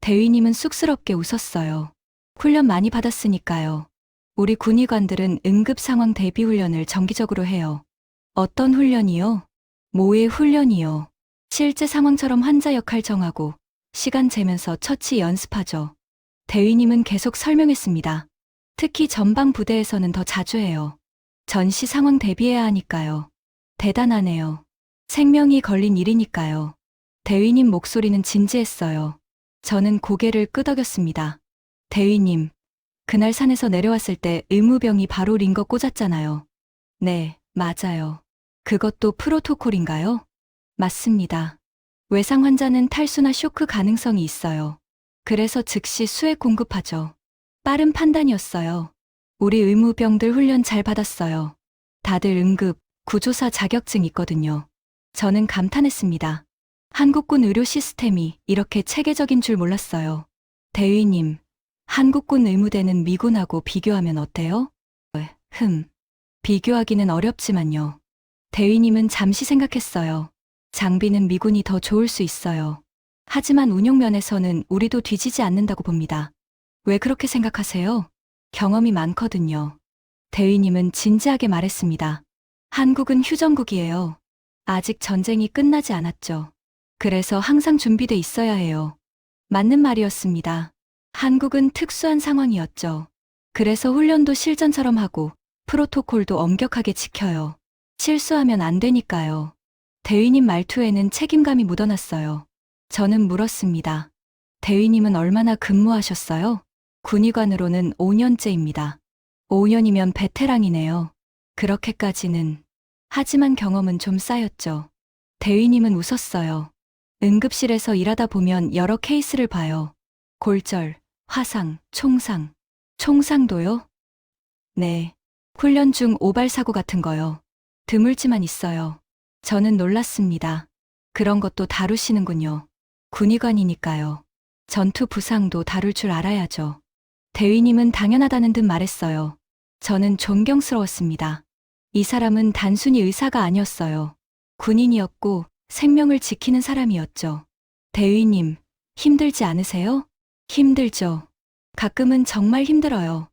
대위님은 쑥스럽게 웃었어요. 훈련 많이 받았으니까요. 우리 군의관들은 응급 상황 대비 훈련을 정기적으로 해요. 어떤 훈련이요? 뭐의 훈련이요? 실제 상황처럼 환자 역할 정하고 시간 재면서 처치 연습하죠. 대위님은 계속 설명했습니다. 특히 전방 부대에서는 더 자주 해요. 전시 상황 대비해야 하니까요. 대단하네요. 생명이 걸린 일이니까요. 대위님 목소리는 진지했어요. 저는 고개를 끄덕였습니다. 대위님, 그날 산에서 내려왔을 때 의무병이 바로 링거 꽂았잖아요. 네, 맞아요. 그것도 프로토콜인가요? 맞습니다. 외상 환자는 탈수나 쇼크 가능성이 있어요. 그래서 즉시 수액 공급하죠. 빠른 판단이었어요. 우리 의무병들 훈련 잘 받았어요. 다들 응급, 구조사 자격증 있거든요. 저는 감탄했습니다. 한국군 의료 시스템이 이렇게 체계적인 줄 몰랐어요. 대위님, 한국군 의무대는 미군하고 비교하면 어때요? 비교하기는 어렵지만요. 대위님은 잠시 생각했어요. 장비는 미군이 더 좋을 수 있어요. 하지만 운용 면에서는 우리도 뒤지지 않는다고 봅니다. 왜 그렇게 생각하세요? 경험이 많거든요. 대위님은 진지하게 말했습니다. 한국은 휴전국이에요. 아직 전쟁이 끝나지 않았죠. 그래서 항상 준비돼 있어야 해요. 맞는 말이었습니다. 한국은 특수한 상황이었죠. 그래서 훈련도 실전처럼 하고 프로토콜도 엄격하게 지켜요. 실수하면 안 되니까요. 대위님 말투에는 책임감이 묻어났어요. 저는 물었습니다. 대위님은 얼마나 근무하셨어요? 군의관으로는 5년째입니다. 5년이면 베테랑이네요. 그렇게까지는. 하지만 경험은 좀 쌓였죠. 대위님은 웃었어요. 응급실에서 일하다 보면 여러 케이스를 봐요. 골절, 화상, 총상. 총상도요? 네. 훈련 중 오발사고 같은 거요. 드물지만 있어요. 저는 놀랐습니다. 그런 것도 다루시는군요. 군의관이니까요. 전투 부상도 다룰 줄 알아야죠. 대위님은 당연하다는 듯 말했어요. 저는 존경스러웠습니다. 이 사람은 단순히 의사가 아니었어요. 군인이었고 생명을 지키는 사람이었죠. 대위님, 힘들지 않으세요? 힘들죠. 가끔은 정말 힘들어요.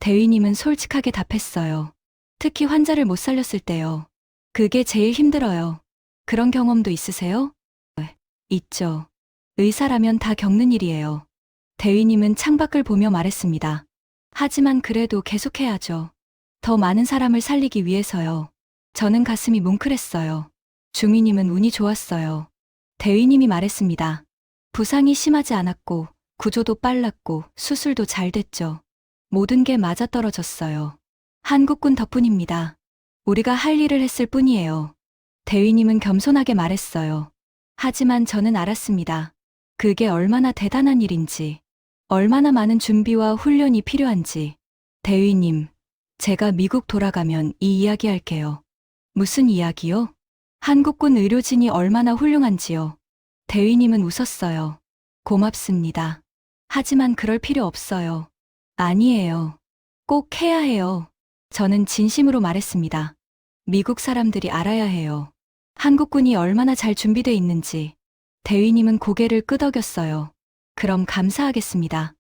대위님은 솔직하게 답했어요. 특히 환자를 못 살렸을 때요. 그게 제일 힘들어요. 그런 경험도 있으세요? 네, 있죠. 의사라면 다 겪는 일이에요. 대위님은 창밖을 보며 말했습니다. 하지만 그래도 계속해야죠. 더 많은 사람을 살리기 위해서요. 저는 가슴이 뭉클했어요. 중위님은 운이 좋았어요. 대위님이 말했습니다. 부상이 심하지 않았고, 구조도 빨랐고, 수술도 잘 됐죠. 모든 게 맞아떨어졌어요. 한국군 덕분입니다. 우리가 할 일을 했을 뿐이에요. 대위님은 겸손하게 말했어요. 하지만 저는 알았습니다. 그게 얼마나 대단한 일인지, 얼마나 많은 준비와 훈련이 필요한지. 대위님, 제가 미국 돌아가면 이 이야기 할게요. 무슨 이야기요? 한국군 의료진이 얼마나 훌륭한지요. 대위님은 웃었어요. 고맙습니다. 하지만 그럴 필요 없어요. 아니에요. 꼭 해야 해요. 저는 진심으로 말했습니다. 미국 사람들이 알아야 해요. 한국군이 얼마나 잘 준비돼 있는지. 대위님은 고개를 끄덕였어요. 그럼 감사하겠습니다.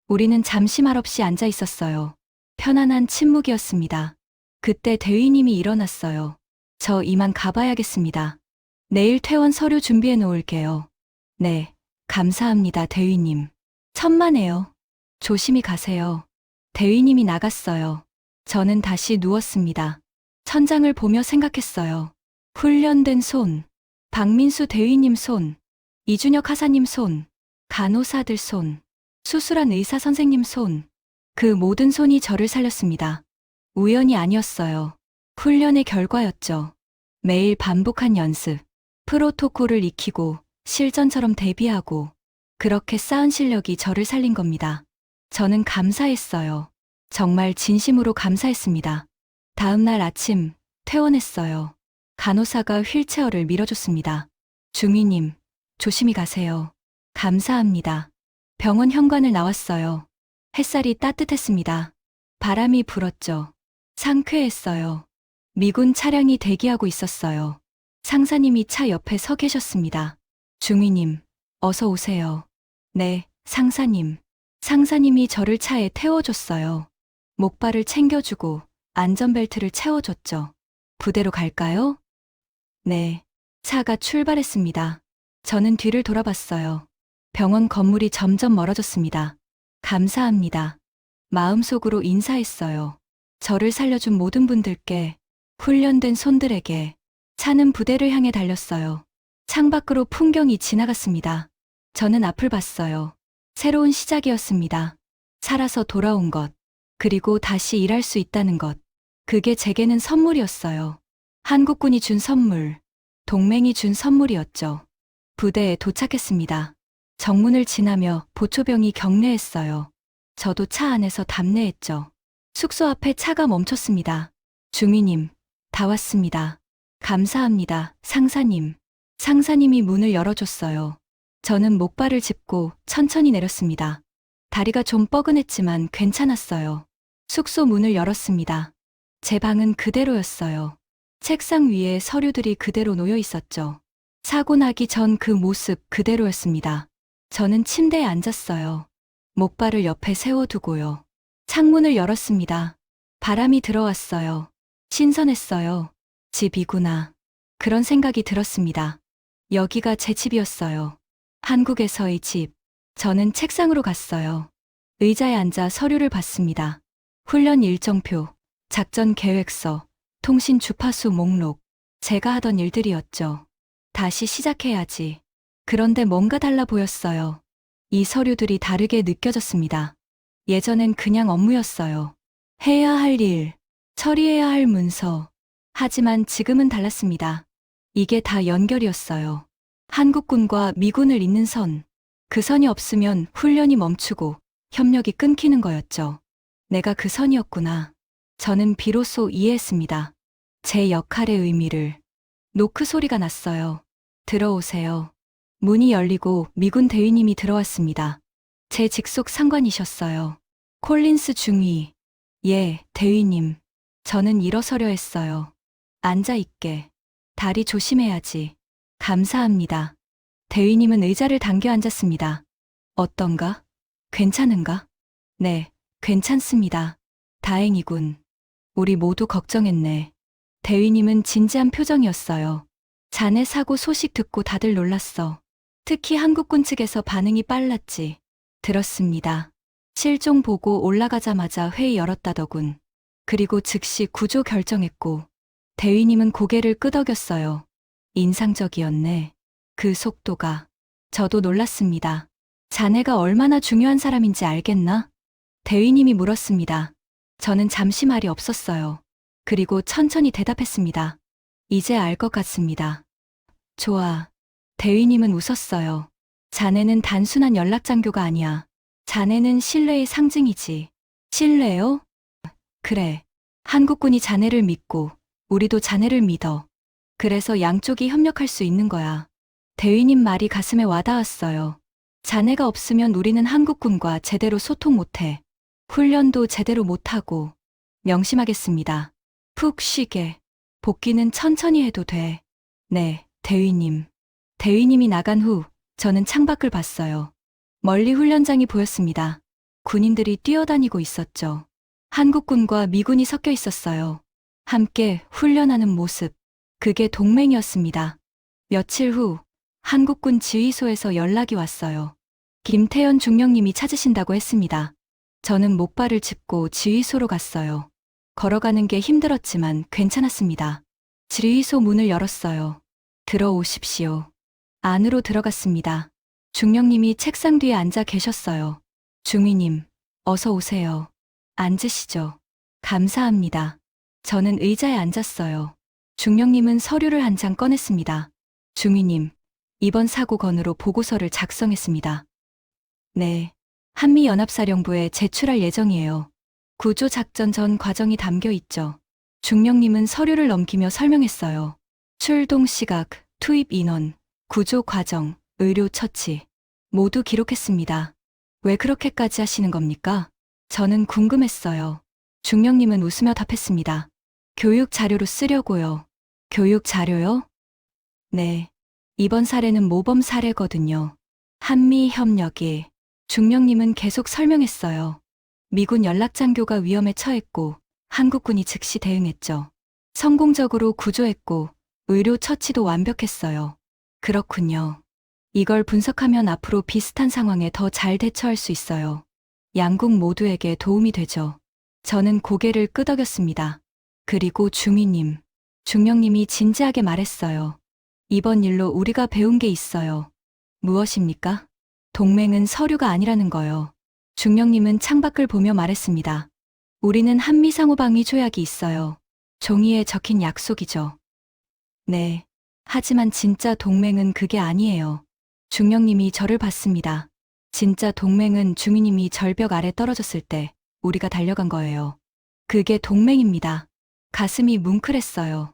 우리는 잠시 말없이 앉아 있었어요. 편안한 침묵이었습니다. 그때 대위님이 일어났어요. 저 이만 가봐야겠습니다. 내일 퇴원 서류 준비해 놓을게요. 네, 감사합니다, 대위님. 천만에요. 조심히 가세요. 대위님이 나갔어요. 저는 다시 누웠습니다. 천장을 보며 생각했어요. 훈련된 손, 박민수 대위님 손, 이준혁 하사님 손, 간호사들 손, 수술한 의사 선생님 손. 그 모든 손이 저를 살렸습니다. 우연이 아니었어요. 훈련의 결과였죠. 매일 반복한 연습, 프로토콜을 익히고 실전처럼 대비하고 그렇게 쌓은 실력이 저를 살린 겁니다. 저는 감사했어요. 정말 진심으로 감사했습니다. 다음 날 아침 퇴원했어요. 간호사가 휠체어를 밀어줬습니다. 중위님, 조심히 가세요. 감사합니다. 병원 현관을 나왔어요. 햇살이 따뜻했습니다. 바람이 불었죠. 상쾌했어요. 미군 차량이 대기하고 있었어요. 상사님이 차 옆에 서 계셨습니다. 중위님, 어서 오세요. 네, 상사님. 상사님이 저를 차에 태워줬어요. 목발을 챙겨주고 안전벨트를 채워줬죠. 부대로 갈까요? 네. 차가 출발했습니다. 저는 뒤를 돌아봤어요. 병원 건물이 점점 멀어졌습니다. 감사합니다. 마음속으로 인사했어요. 저를 살려준 모든 분들께, 훈련된 손들에게. 차는 부대를 향해 달렸어요. 창밖으로 풍경이 지나갔습니다. 저는 앞을 봤어요. 새로운 시작이었습니다. 살아서 돌아온 것, 그리고 다시 일할 수 있다는 것. 그게 제게는 선물이었어요. 한국군이 준 선물, 동맹이 준 선물이었죠. 부대에 도착했습니다. 정문을 지나며 보초병이 경례했어요. 저도 차 안에서 답례했죠. 숙소 앞에 차가 멈췄습니다. 중위님, 다 왔습니다. 감사합니다, 상사님. 상사님이 문을 열어줬어요. 저는 목발을 짚고 천천히 내렸습니다. 다리가 좀 뻐근했지만 괜찮았어요. 숙소 문을 열었습니다. 제 방은 그대로였어요. 책상 위에 서류들이 그대로 놓여 있었죠. 사고 나기 전 그 모습 그대로였습니다. 저는 침대에 앉았어요. 목발을 옆에 세워두고요. 창문을 열었습니다. 바람이 들어왔어요. 신선했어요. 집이구나. 그런 생각이 들었습니다. 여기가 제 집이었어요. 한국에서의 집. 저는 책상으로 갔어요. 의자에 앉아 서류를 봤습니다. 훈련 일정표, 작전 계획서, 통신 주파수 목록. 제가 하던 일들이었죠. 다시 시작해야지. 그런데 뭔가 달라 보였어요. 이 서류들이 다르게 느껴졌습니다. 예전엔 그냥 업무였어요. 해야 할 일, 처리해야 할 문서. 하지만 지금은 달랐습니다. 이게 다 연결이었어요. 한국군과 미군을 잇는 선. 그 선이 없으면 훈련이 멈추고 협력이 끊기는 거였죠. 내가 그 선이었구나. 저는 비로소 이해했습니다. 제 역할의 의미를. 노크 소리가 났어요. 들어오세요. 문이 열리고 미군 대위님이 들어왔습니다. 제 직속 상관이셨어요. 콜린스 중위. 예, 대위님. 저는 일어서려 했어요. 앉아있게. 다리 조심해야지. 감사합니다. 대위님은 의자를 당겨 앉았습니다. 어떤가? 괜찮은가? 네, 괜찮습니다. 다행이군. 우리 모두 걱정했네. 대위님은 진지한 표정이었어요. 자네 사고 소식 듣고 다들 놀랐어. 특히 한국군 측에서 반응이 빨랐지. 들었습니다. 실종 보고 올라가자마자 회의 열었다더군. 그리고 즉시 구조 결정했고. 대위님은 고개를 끄덕였어요. 인상적이었네. 그 속도가. 저도 놀랐습니다. 자네가 얼마나 중요한 사람인지 알겠나? 대위님이 물었습니다. 저는 잠시 말이 없었어요. 그리고 천천히 대답했습니다. 이제 알 것 같습니다. 좋아. 대위님은 웃었어요. 자네는 단순한 연락장교가 아니야. 자네는 신뢰의 상징이지. 신뢰요? 그래. 한국군이 자네를 믿고 우리도 자네를 믿어. 그래서 양쪽이 협력할 수 있는 거야. 대위님 말이 가슴에 와닿았어요. 자네가 없으면 우리는 한국군과 제대로 소통 못해. 훈련도 제대로 못하고. 명심하겠습니다. 푹 쉬게. 복귀는 천천히 해도 돼. 네, 대위님. 대위님이 나간 후 저는 창밖을 봤어요. 멀리 훈련장이 보였습니다. 군인들이 뛰어다니고 있었죠. 한국군과 미군이 섞여 있었어요. 함께 훈련하는 모습. 그게 동맹이었습니다. 며칠 후 한국군 지휘소에서 연락이 왔어요. 김태현 중령님이 찾으신다고 했습니다. 저는 목발을 짚고 지휘소로 갔어요. 걸어가는 게 힘들었지만 괜찮았습니다. 지휘소 문을 열었어요. 들어오십시오. 안으로 들어갔습니다. 중령님이 책상 뒤에 앉아 계셨어요. 중위님, 어서 오세요. 앉으시죠. 감사합니다. 저는 의자에 앉았어요. 중령님은 서류를 한 장 꺼냈습니다. 중위님, 이번 사고 건으로 보고서를 작성했습니다. 네, 한미연합사령부에 제출할 예정이에요. 구조작전 전 과정이 담겨 있죠. 중령님은 서류를 넘기며 설명했어요. 출동 시각, 투입 인원, 구조 과정, 의료 처치. 모두 기록했습니다. 왜 그렇게까지 하시는 겁니까? 저는 궁금했어요. 중령님은 웃으며 답했습니다. 교육 자료로 쓰려고요. 교육 자료요? 네. 이번 사례는 모범 사례거든요. 한미 협력이 중령님은 계속 설명했어요. 미군 연락장교가 위험에 처했고 한국군이 즉시 대응했죠. 성공적으로 구조했고 의료 처치도 완벽했어요. 그렇군요. 이걸 분석하면 앞으로 비슷한 상황에 더 잘 대처할 수 있어요. 양국 모두에게 도움이 되죠. 저는 고개를 끄덕였습니다. 그리고 중위님, 중령님이 진지하게 말했어요. 이번 일로 우리가 배운 게 있어요. 무엇입니까? 동맹은 서류가 아니라는 거요. 중령님은 창밖을 보며 말했습니다. 우리는 한미상호방위 조약이 있어요. 종이에 적힌 약속이죠. 네. 하지만 진짜 동맹은 그게 아니에요. 중령님이 저를 봤습니다. 진짜 동맹은 중위님이 절벽 아래 떨어졌을 때 우리가 달려간 거예요. 그게 동맹입니다. 가슴이 뭉클했어요.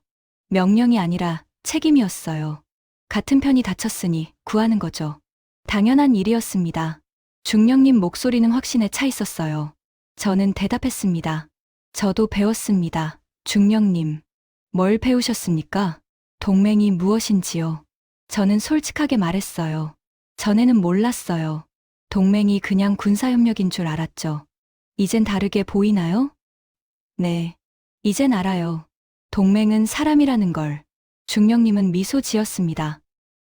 명령이 아니라 책임이었어요. 같은 편이 다쳤으니 구하는 거죠. 당연한 일이었습니다. 중령님 목소리는 확신에 차 있었어요. 저는 대답했습니다. 저도 배웠습니다. 중령님. 뭘 배우셨습니까? 동맹이 무엇인지요? 저는 솔직하게 말했어요. 전에는 몰랐어요. 동맹이 그냥 군사협력인 줄 알았죠. 이젠 다르게 보이나요? 네. 이젠 알아요. 동맹은 사람이라는 걸. 중령님은 미소 지었습니다.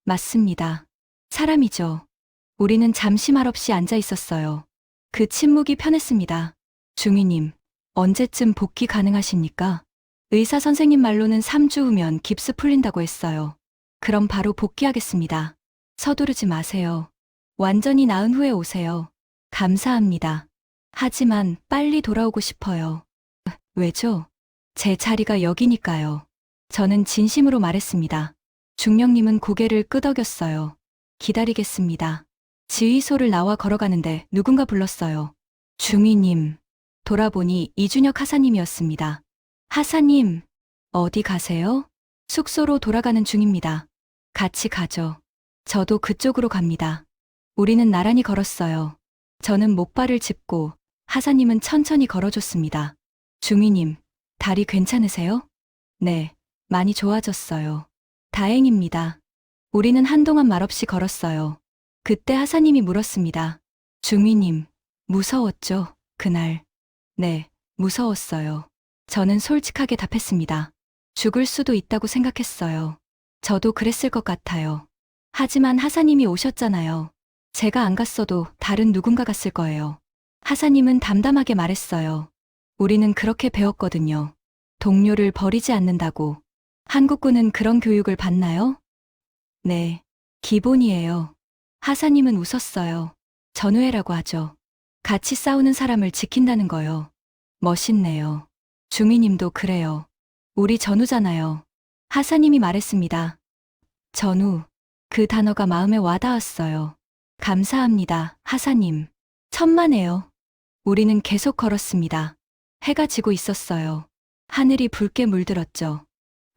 맞습니다. 사람이죠. 우리는 잠시 말없이 앉아 있었어요. 그 침묵이 편했습니다. 중위님, 언제쯤 복귀 가능하십니까? 의사 선생님 말로는 3주 후면 깁스 풀린다고 했어요. 그럼 바로 복귀하겠습니다. 서두르지 마세요. 완전히 나은 후에 오세요. 감사합니다. 하지만 빨리 돌아오고 싶어요. 왜죠? 제 자리가 여기니까요. 저는 진심으로 말했습니다. 중령님은 고개를 끄덕였어요. 기다리겠습니다. 지휘소를 나와 걸어가는데 누군가 불렀어요. 중위님. 돌아보니 이준혁 하사님이었습니다. 하사님, 어디 가세요? 숙소로 돌아가는 중입니다. 같이 가죠. 저도 그쪽으로 갑니다. 우리는 나란히 걸었어요. 저는 목발을 짚고 하사님은 천천히 걸어줬습니다. 중위님, 다리 괜찮으세요? 네, 많이 좋아졌어요. 다행입니다. 우리는 한동안 말없이 걸었어요. 그때 하사님이 물었습니다. 중위님, 무서웠죠, 그날? 네, 무서웠어요. 저는 솔직하게 답했습니다. 죽을 수도 있다고 생각했어요. 저도 그랬을 것 같아요. 하지만 하사님이 오셨잖아요. 제가 안 갔어도 다른 누군가 갔을 거예요. 하사님은 담담하게 말했어요. 우리는 그렇게 배웠거든요. 동료를 버리지 않는다고. 한국군은 그런 교육을 받나요? 네, 기본이에요. 하사님은 웃었어요. 전우회라고 하죠. 같이 싸우는 사람을 지킨다는 거요. 멋있네요. 중위님도 그래요. 우리 전우잖아요. 하사님이 말했습니다. 전우. 그 단어가 마음에 와닿았어요. 감사합니다, 하사님. 천만에요. 우리는 계속 걸었습니다. 해가 지고 있었어요. 하늘이 붉게 물들었죠.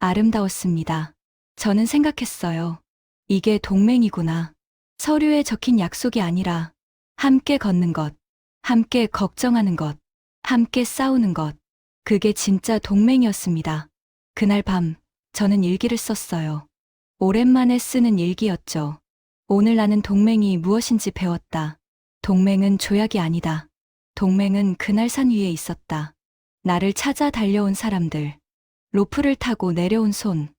아름다웠습니다. 저는 생각했어요. 이게 동맹이구나. 서류에 적힌 약속이 아니라 함께 걷는 것, 함께 걱정하는 것, 함께 싸우는 것. 그게 진짜 동맹이었습니다. 그날 밤, 저는 일기를 썼어요. 오랜만에 쓰는 일기였죠. 오늘 나는 동맹이 무엇인지 배웠다. 동맹은 조약이 아니다. 동맹은 그날 산 위에 있었다. 나를 찾아 달려온 사람들. 로프를 타고 내려온 손.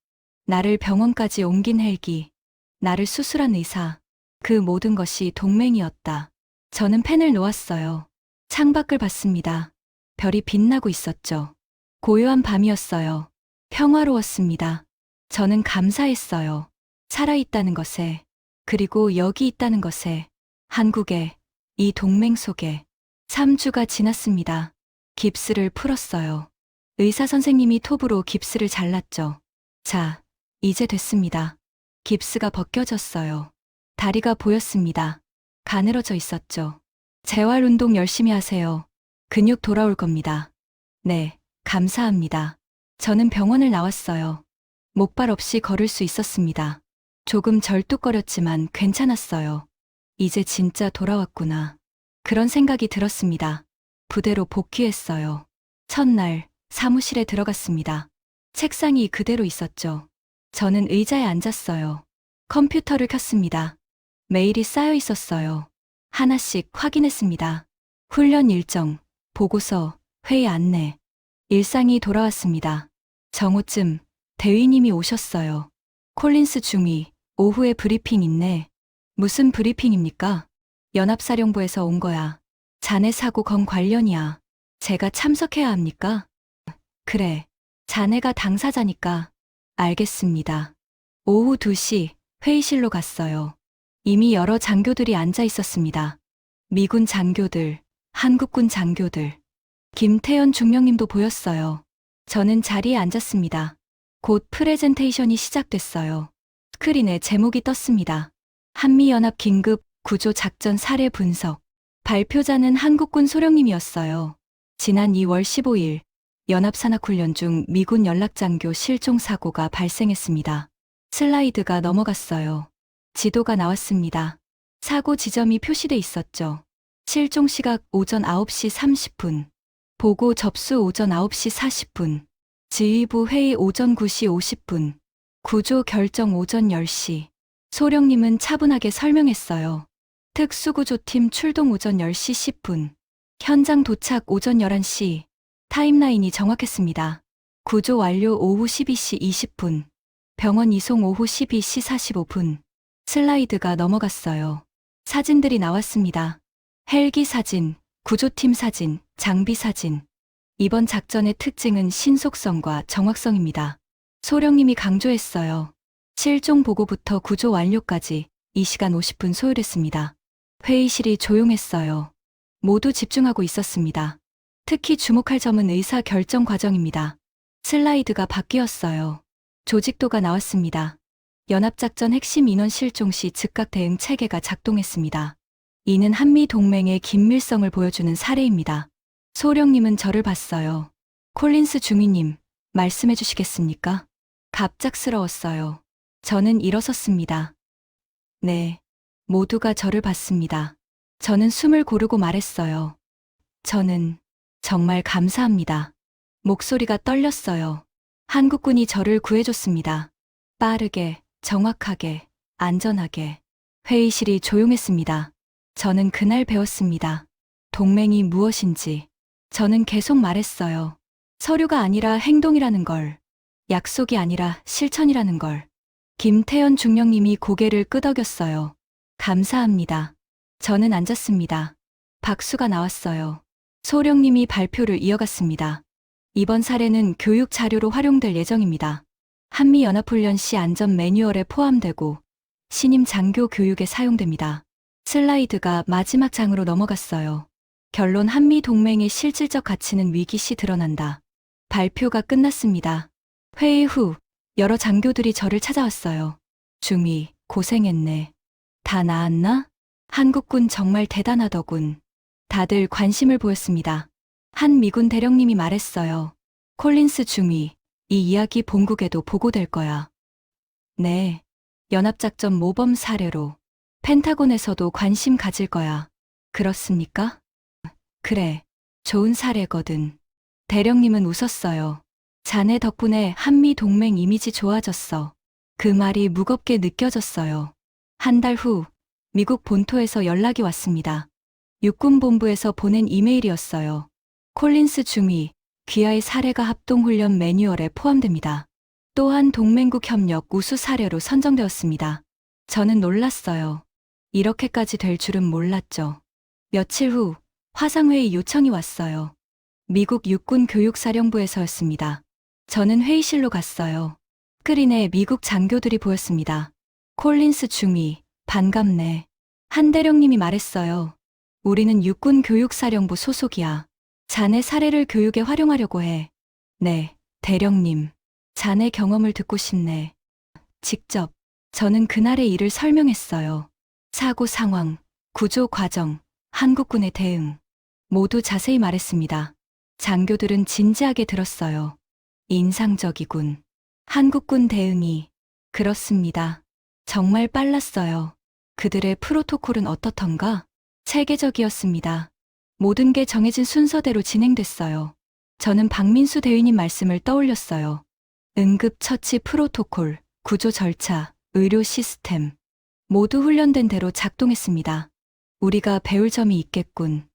나를 병원까지 옮긴 헬기. 나를 수술한 의사. 그 모든 것이 동맹이었다. 저는 펜을 놓았어요. 창밖을 봤습니다. 별이 빛나고 있었죠. 고요한 밤이었어요. 평화로웠습니다. 저는 감사했어요. 살아있다는 것에, 그리고 여기 있다는 것에, 한국에, 이 동맹 속에. 3주가 지났습니다. 깁스를 풀었어요. 의사 선생님이 톱으로 깁스를 잘랐죠. 자, 이제 됐습니다. 깁스가 벗겨졌어요. 다리가 보였습니다. 가늘어져 있었죠. 재활 운동 열심히 하세요. 근육 돌아올 겁니다. 네, 감사합니다. 저는 병원을 나왔어요. 목발 없이 걸을 수 있었습니다. 조금 절뚝거렸지만 괜찮았어요. 이제 진짜 돌아왔구나. 그런 생각이 들었습니다. 부대로 복귀했어요. 첫날 사무실에 들어갔습니다. 책상이 그대로 있었죠. 저는 의자에 앉았어요. 컴퓨터를 켰습니다. 메일이 쌓여 있었어요. 하나씩 확인했습니다. 훈련 일정, 보고서, 회의 안내. 일상이 돌아왔습니다. 정오쯤 대위님이 오셨어요. 콜린스 중위, 오후에 브리핑 있네. 무슨 브리핑입니까? 연합사령부에서 온 거야. 자네 사고 건 관련이야. 제가 참석해야 합니까? 그래. 자네가 당사자니까. 알겠습니다. 오후 2시 회의실로 갔어요. 이미 여러 장교들이 앉아 있었습니다. 미군 장교들, 한국군 장교들. 김태현 중령님도 보였어요. 저는 자리에 앉았습니다. 곧 프레젠테이션이 시작됐어요. 스크린에 제목이 떴습니다. 한미연합 긴급 구조 작전 사례 분석. 발표자는 한국군 소령님이었어요. 지난 2월 15일 연합산악훈련 중 미군 연락장교 실종 사고가 발생했습니다. 슬라이드가 넘어갔어요. 지도가 나왔습니다. 사고 지점이 표시돼 있었죠. 실종 시각 오전 9시 30분. 보고 접수 오전 9시 40분. 지휘부 회의 오전 9시 50분. 구조 결정 오전 10시. 소령님은 차분하게 설명했어요. 특수구조팀 출동 오전 10시 10분. 현장 도착 오전 11시. 타임라인이 정확했습니다. 구조 완료 오후 12시 20분. 병원 이송 오후 12시 45분. 슬라이드가 넘어갔어요. 사진들이 나왔습니다. 헬기 사진, 구조팀 사진, 장비 사진. 이번 작전의 특징은 신속성과 정확성입니다. 소령님이 강조했어요. 실종 보고부터 구조 완료까지 2시간 50분 소요됐습니다. 회의실이 조용했어요. 모두 집중하고 있었습니다. 특히 주목할 점은 의사 결정 과정입니다. 슬라이드가 바뀌었어요. 조직도가 나왔습니다. 연합작전 핵심 인원 실종 시 즉각 대응 체계가 작동했습니다. 이는 한미 동맹의 긴밀성을 보여주는 사례입니다. 소령님은 저를 봤어요. 콜린스 중위님, 말씀해 주시겠습니까? 갑작스러웠어요. 저는 일어섰습니다. 네. 모두가 저를 봤습니다. 저는 숨을 고르고 말했어요. 저는 정말 감사합니다. 목소리가 떨렸어요. 한국군이 저를 구해줬습니다. 빠르게, 정확하게, 안전하게. 회의실이 조용했습니다. 저는 그날 배웠습니다. 동맹이 무엇인지. 저는 계속 말했어요. 서류가 아니라 행동이라는 걸. 약속이 아니라 실천이라는 걸. 김태현 중령님이 고개를 끄덕였어요. 감사합니다. 저는 앉았습니다. 박수가 나왔어요. 소령님이 발표를 이어갔습니다. 이번 사례는 교육 자료로 활용될 예정입니다. 한미연합훈련 시 안전 매뉴얼에 포함되고 신임 장교 교육에 사용됩니다. 슬라이드가 마지막 장으로 넘어갔어요. 결론 한미 동맹의 실질적 가치는 위기 시 드러난다. 발표가 끝났습니다. 회의 후 여러 장교들이 저를 찾아왔어요. 중위, 고생했네. 다 나았나? 한국군 정말 대단하더군. 다들 관심을 보였습니다. 한 미군 대령님이 말했어요. 콜린스 중위, 이 이야기 본국에도 보고될 거야. 네. 연합작전 모범 사례로. 펜타곤에서도 관심 가질 거야. 그렇습니까? 그래. 좋은 사례거든. 대령님은 웃었어요. 자네 덕분에 한미 동맹 이미지 좋아졌어. 그 말이 무겁게 느껴졌어요. 한 달 후, 미국 본토에서 연락이 왔습니다. 육군본부에서 보낸 이메일이었어요. 콜린스 중위, 귀하의 사례가 합동훈련 매뉴얼에 포함됩니다. 또한 동맹국 협력 우수 사례로 선정되었습니다. 저는 놀랐어요. 이렇게까지 될 줄은 몰랐죠. 며칠 후 화상회의 요청이 왔어요. 미국 육군교육사령부에서였습니다. 저는 회의실로 갔어요. 스크린에 미국 장교들이 보였습니다. 콜린스 중위, 반갑네. 한 대령님이 말했어요. 우리는 육군교육사령부 소속이야. 자네 사례를 교육에 활용하려고 해. 네, 대령님. 자네 경험을 듣고 싶네. 직접, 저는 그날의 일을 설명했어요. 사고 상황, 구조 과정, 한국군의 대응. 모두 자세히 말했습니다. 장교들은 진지하게 들었어요. 인상적이군. 한국군 대응이. 그렇습니다. 정말 빨랐어요. 그들의 프로토콜은 어떻던가? 체계적이었습니다. 모든 게 정해진 순서대로 진행됐어요. 저는 박민수 대위님 말씀을 떠올렸어요. 응급처치 프로토콜, 구조 절차, 의료 시스템. 모두 훈련된 대로 작동했습니다. 우리가 배울 점이 있겠군.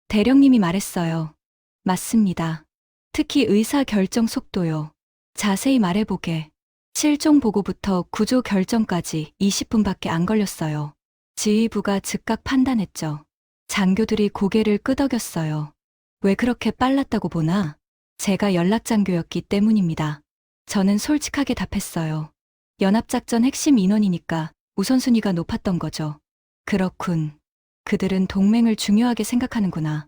대령님이 말했어요. 맞습니다. 특히 의사 결정 속도요. 자세히 말해보게. 실종 보고부터 구조 결정까지 20분밖에 안 걸렸어요. 지휘부가 즉각 판단했죠. 장교들이 고개를 끄덕였어요. 왜 그렇게 빨랐다고 보나? 제가 연락장교였기 때문입니다. 저는 솔직하게 답했어요. 연합작전 핵심 인원이니까 우선순위가 높았던 거죠. 그렇군. 그들은 동맹을 중요하게 생각하는구나.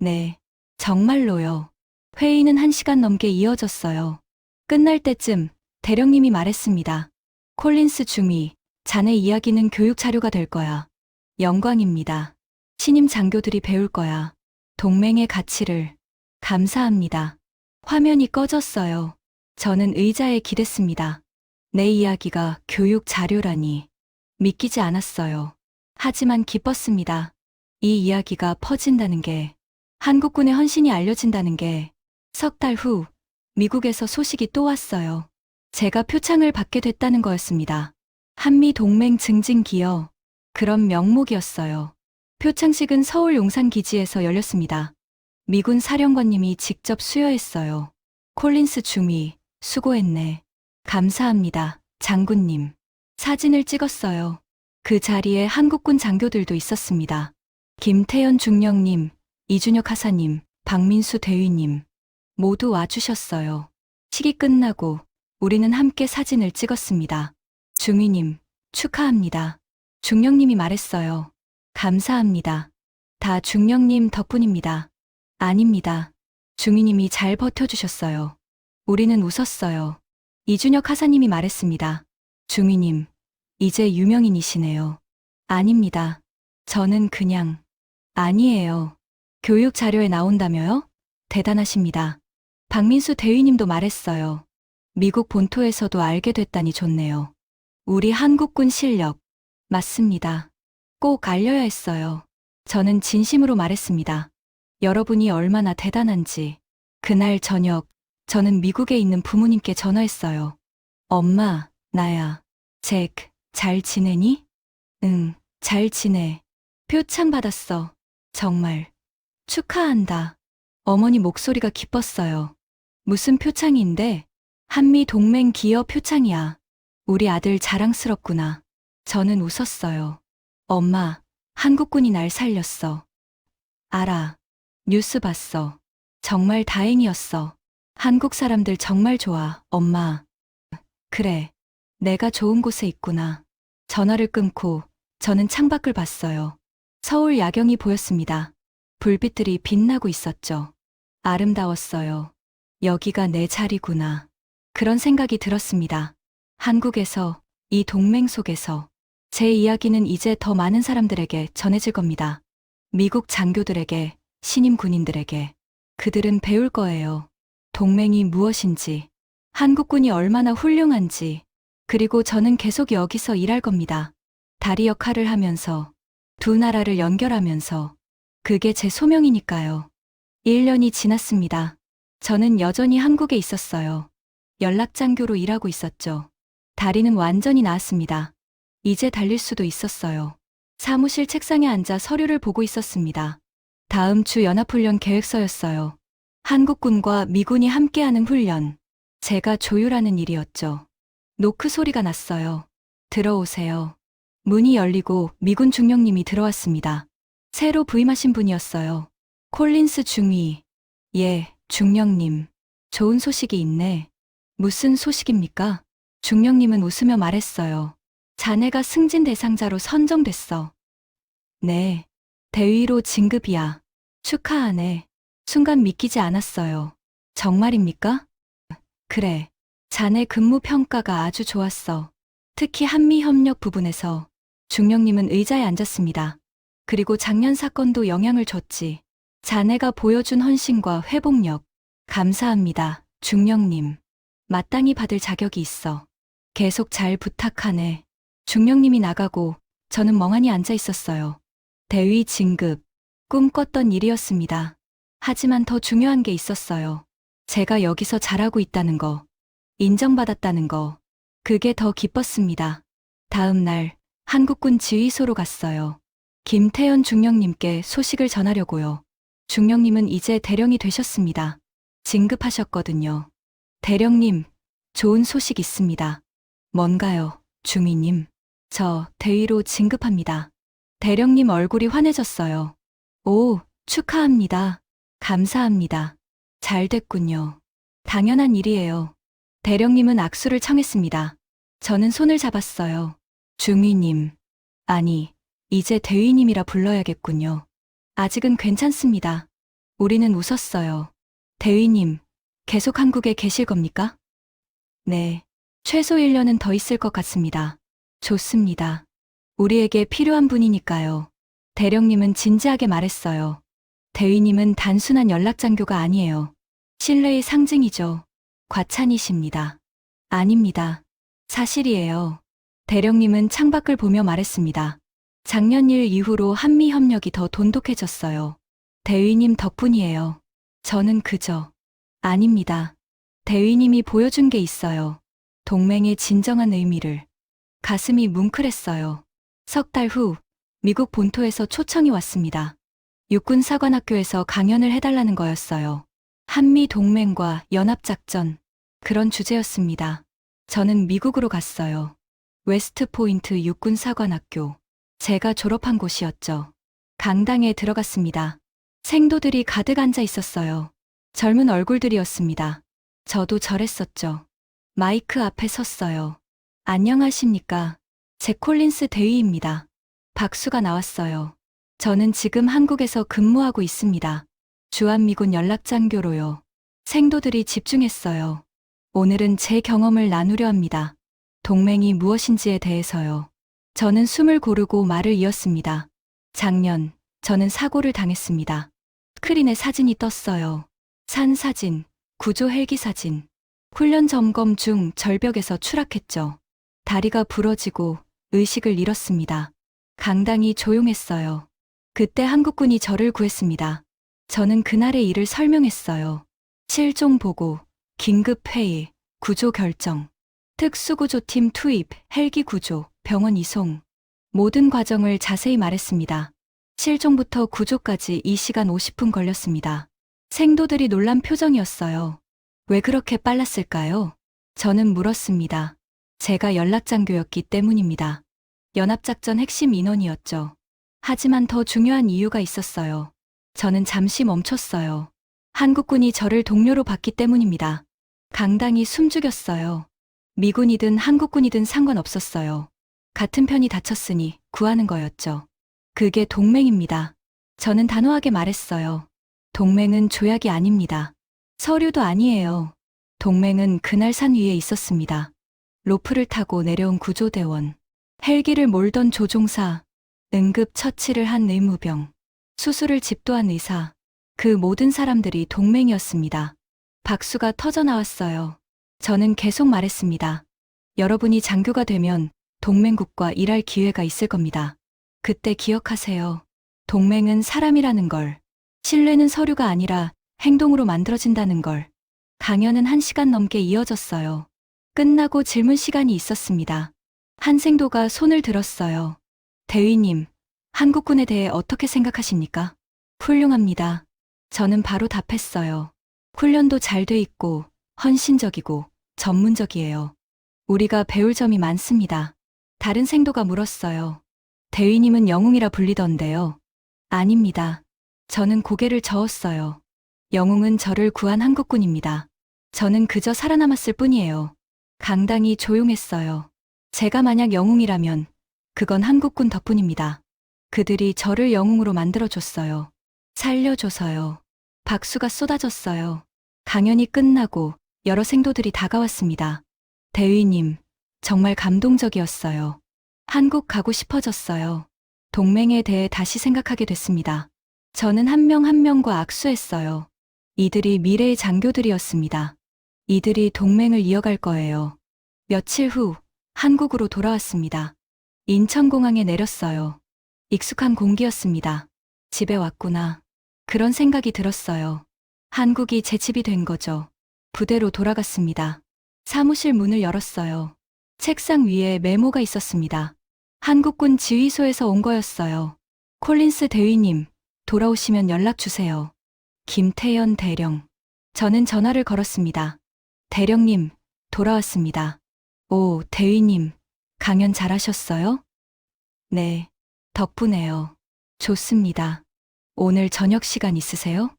네, 정말로요. 회의는 1시간 넘게 이어졌어요. 끝날 때쯤 대령님이 말했습니다. 콜린스 중위, 자네 이야기는 교육 자료가 될 거야. 영광입니다. 신임 장교들이 배울 거야. 동맹의 가치를. 감사합니다. 화면이 꺼졌어요. 저는 의자에 기댔습니다. 내 이야기가 교육 자료라니. 믿기지 않았어요. 하지만 기뻤습니다. 이 이야기가 퍼진다는 게, 한국군의 헌신이 알려진다는 게, 석 달 후 미국에서 소식이 또 왔어요. 제가 표창을 받게 됐다는 거였습니다. 한미 동맹 증진 기여. 그런 명목이었어요. 표창식은 서울 용산기지에서 열렸습니다. 미군 사령관님이 직접 수여했어요. 콜린스 중위, 수고했네. 감사합니다, 장군님. 사진을 찍었어요. 그 자리에 한국군 장교들도 있었습니다. 김태현 중령님, 이준혁 하사님, 박민수 대위님 모두 와주셨어요. 식이 끝나고 우리는 함께 사진을 찍었습니다. 중위님, 축하합니다. 중령님이 말했어요. 감사합니다. 다 중령님 덕분입니다. 아닙니다. 중위님이 잘 버텨주셨어요. 우리는 웃었어요. 이준혁 하사님이 말했습니다. 중위님, 이제 유명인이시네요. 아닙니다. 저는 그냥. 아니에요. 교육 자료에 나온다며요? 대단하십니다. 박민수 대위님도 말했어요. 미국 본토에서도 알게 됐다니 좋네요. 우리 한국군 실력. 맞습니다. 꼭 알려야 했어요. 저는 진심으로 말했습니다. 여러분이 얼마나 대단한지. 그날 저녁, 저는 미국에 있는 부모님께 전화했어요. 엄마, 나야. 잭, 잘 지내니? 응, 잘 지내. 표창 받았어. 정말. 축하한다. 어머니 목소리가 기뻤어요. 무슨 표창인데? 한미 동맹 기여 표창이야. 우리 아들 자랑스럽구나. 저는 웃었어요. 엄마, 한국군이 날 살렸어. 알아. 뉴스 봤어. 정말 다행이었어. 한국 사람들 정말 좋아, 엄마. 그래. 내가 좋은 곳에 있구나. 전화를 끊고 저는 창밖을 봤어요. 서울 야경이 보였습니다. 불빛들이 빛나고 있었죠. 아름다웠어요. 여기가 내 자리구나. 그런 생각이 들었습니다. 한국에서, 이 동맹 속에서 제 이야기는 이제 더 많은 사람들에게 전해질 겁니다. 미국 장교들에게, 신임 군인들에게. 그들은 배울 거예요. 동맹이 무엇인지, 한국군이 얼마나 훌륭한지, 그리고 저는 계속 여기서 일할 겁니다. 다리 역할을 하면서, 두 나라를 연결하면서. 그게 제 소명이니까요. 1년이 지났습니다. 저는 여전히 한국에 있었어요. 연락장교로 일하고 있었죠. 다리는 완전히 나았습니다. 이제 달릴 수도 있었어요. 사무실 책상에 앉아 서류를 보고 있었습니다. 다음 주 연합훈련 계획서였어요. 한국군과 미군이 함께하는 훈련. 제가 조율하는 일이었죠. 노크 소리가 났어요. 들어오세요. 문이 열리고 미군 중령님이 들어왔습니다. 새로 부임하신 분이었어요. 콜린스 중위. 예, 중령님. 좋은 소식이 있네. 무슨 소식입니까? 중령님은 웃으며 말했어요. 자네가 승진 대상자로 선정됐어. 네. 대위로 진급이야. 축하하네. 순간 믿기지 않았어요. 정말입니까? 그래. 자네 근무 평가가 아주 좋았어. 특히 한미협력 부분에서. 중령님은 의자에 앉았습니다. 그리고 작년 사건도 영향을 줬지. 자네가 보여준 헌신과 회복력. 감사합니다, 중령님. 마땅히 받을 자격이 있어. 계속 잘 부탁하네. 중령님이 나가고 저는 멍하니 앉아 있었어요. 대위 진급. 꿈꿨던 일이었습니다. 하지만 더 중요한 게 있었어요. 제가 여기서 잘하고 있다는 거. 인정받았다는 거. 그게 더 기뻤습니다. 다음 날 한국군 지휘소로 갔어요. 김태현 중령님께 소식을 전하려고요. 중령님은 이제 대령이 되셨습니다. 진급하셨거든요. 대령님, 좋은 소식 있습니다. 뭔가요, 중위님? 저 대위로 진급합니다. 대령님 얼굴이 환해졌어요. 오, 축하합니다. 감사합니다. 잘 됐군요. 당연한 일이에요. 대령님은 악수를 청했습니다. 저는 손을 잡았어요. 중위님. 아니, 이제 대위님이라 불러야겠군요. 아직은 괜찮습니다. 우리는 웃었어요. 대위님, 계속 한국에 계실 겁니까? 네. 최소 1년은 더 있을 것 같습니다. 좋습니다. 우리에게 필요한 분이니까요. 대령님은 진지하게 말했어요. 대위님은 단순한 연락장교가 아니에요. 신뢰의 상징이죠. 과찬이십니다. 아닙니다. 사실이에요. 대령님은 창밖을 보며 말했습니다. 작년 일 이후로 한미 협력이 더 돈독해졌어요. 대위님 덕분이에요. 저는 그저. 아닙니다. 대위님이 보여준 게 있어요. 동맹의 진정한 의미를. 가슴이 뭉클했어요. 석 달 후, 미국 본토에서 초청이 왔습니다. 육군사관학교에서 강연을 해달라는 거였어요. 한미 동맹과 연합작전, 그런 주제였습니다. 저는 미국으로 갔어요. 웨스트포인트 육군사관학교. 제가 졸업한 곳이었죠. 강당에 들어갔습니다. 생도들이 가득 앉아 있었어요. 젊은 얼굴들이었습니다. 저도 저랬었죠. 마이크 앞에 섰어요. 안녕하십니까. 잭 콜린스 대위입니다. 박수가 나왔어요. 저는 지금 한국에서 근무하고 있습니다. 주한미군 연락장교로요. 생도들이 집중했어요. 오늘은 제 경험을 나누려 합니다. 동맹이 무엇인지에 대해서요. 저는 숨을 고르고 말을 이었습니다. 작년, 저는 사고를 당했습니다. 스크린에 사진이 떴어요. 산 사진, 구조 헬기 사진. 훈련 점검 중 절벽에서 추락했죠. 다리가 부러지고 의식을 잃었습니다. 강당이 조용했어요. 그때 한국군이 저를 구했습니다. 저는 그날의 일을 설명했어요. 실종 보고, 긴급 회의, 구조 결정, 특수구조팀 투입, 헬기 구조, 병원 이송. 모든 과정을 자세히 말했습니다. 실종부터 구조까지 2시간 50분 걸렸습니다. 생도들이 놀란 표정이었어요. 왜 그렇게 빨랐을까요? 저는 물었습니다. 제가 연락장교였기 때문입니다. 연합작전 핵심 인원이었죠. 하지만 더 중요한 이유가 있었어요. 저는 잠시 멈췄어요. 한국군이 저를 동료로 봤기 때문입니다. 강당이 숨죽였어요. 미군이든 한국군이든 상관없었어요. 같은 편이 다쳤으니 구하는 거였죠. 그게 동맹입니다. 저는 단호하게 말했어요. 동맹은 조약이 아닙니다. 서류도 아니에요. 동맹은 그날 산 위에 있었습니다. 로프를 타고 내려온 구조대원, 헬기를 몰던 조종사, 응급 처치를 한 의무병, 수술을 집도한 의사, 그 모든 사람들이 동맹이었습니다. 박수가 터져 나왔어요. 저는 계속 말했습니다. 여러분이 장교가 되면 동맹국과 일할 기회가 있을 겁니다. 그때 기억하세요. 동맹은 사람이라는 걸, 신뢰는 서류가 아니라 행동으로 만들어진다는 걸. 강연은 1시간 넘게 이어졌어요. 끝나고 질문 시간이 있었습니다. 한 생도가 손을 들었어요. 대위님, 한국군에 대해 어떻게 생각하십니까? 훌륭합니다. 저는 바로 답했어요. 훈련도 잘 돼 있고, 헌신적이고, 전문적이에요. 우리가 배울 점이 많습니다. 다른 생도가 물었어요. 대위님은 영웅이라 불리던데요. 아닙니다. 저는 고개를 저었어요. 영웅은 저를 구한 한국군입니다. 저는 그저 살아남았을 뿐이에요. 강당이 조용했어요. 제가 만약 영웅이라면 그건 한국군 덕분입니다. 그들이 저를 영웅으로 만들어줬어요. 살려줘서요. 박수가 쏟아졌어요. 강연이 끝나고 여러 생도들이 다가왔습니다. 대위님, 정말 감동적이었어요. 한국 가고 싶어졌어요. 동맹에 대해 다시 생각하게 됐습니다. 저는 한 명 한 명과 악수했어요. 이들이 미래의 장교들이었습니다. 이들이 동맹을 이어갈 거예요. 며칠 후 한국으로 돌아왔습니다. 인천공항에 내렸어요. 익숙한 공기였습니다. 집에 왔구나. 그런 생각이 들었어요. 한국이 제 집이 된 거죠. 부대로 돌아갔습니다. 사무실 문을 열었어요. 책상 위에 메모가 있었습니다. 한국군 지휘소에서 온 거였어요. 콜린스 대위님, 돌아오시면 연락 주세요. 김태연 대령. 저는 전화를 걸었습니다. 대령님, 돌아왔습니다. 오, 대위님, 강연 잘하셨어요? 네, 덕분에요. 좋습니다. 오늘 저녁 시간 있으세요?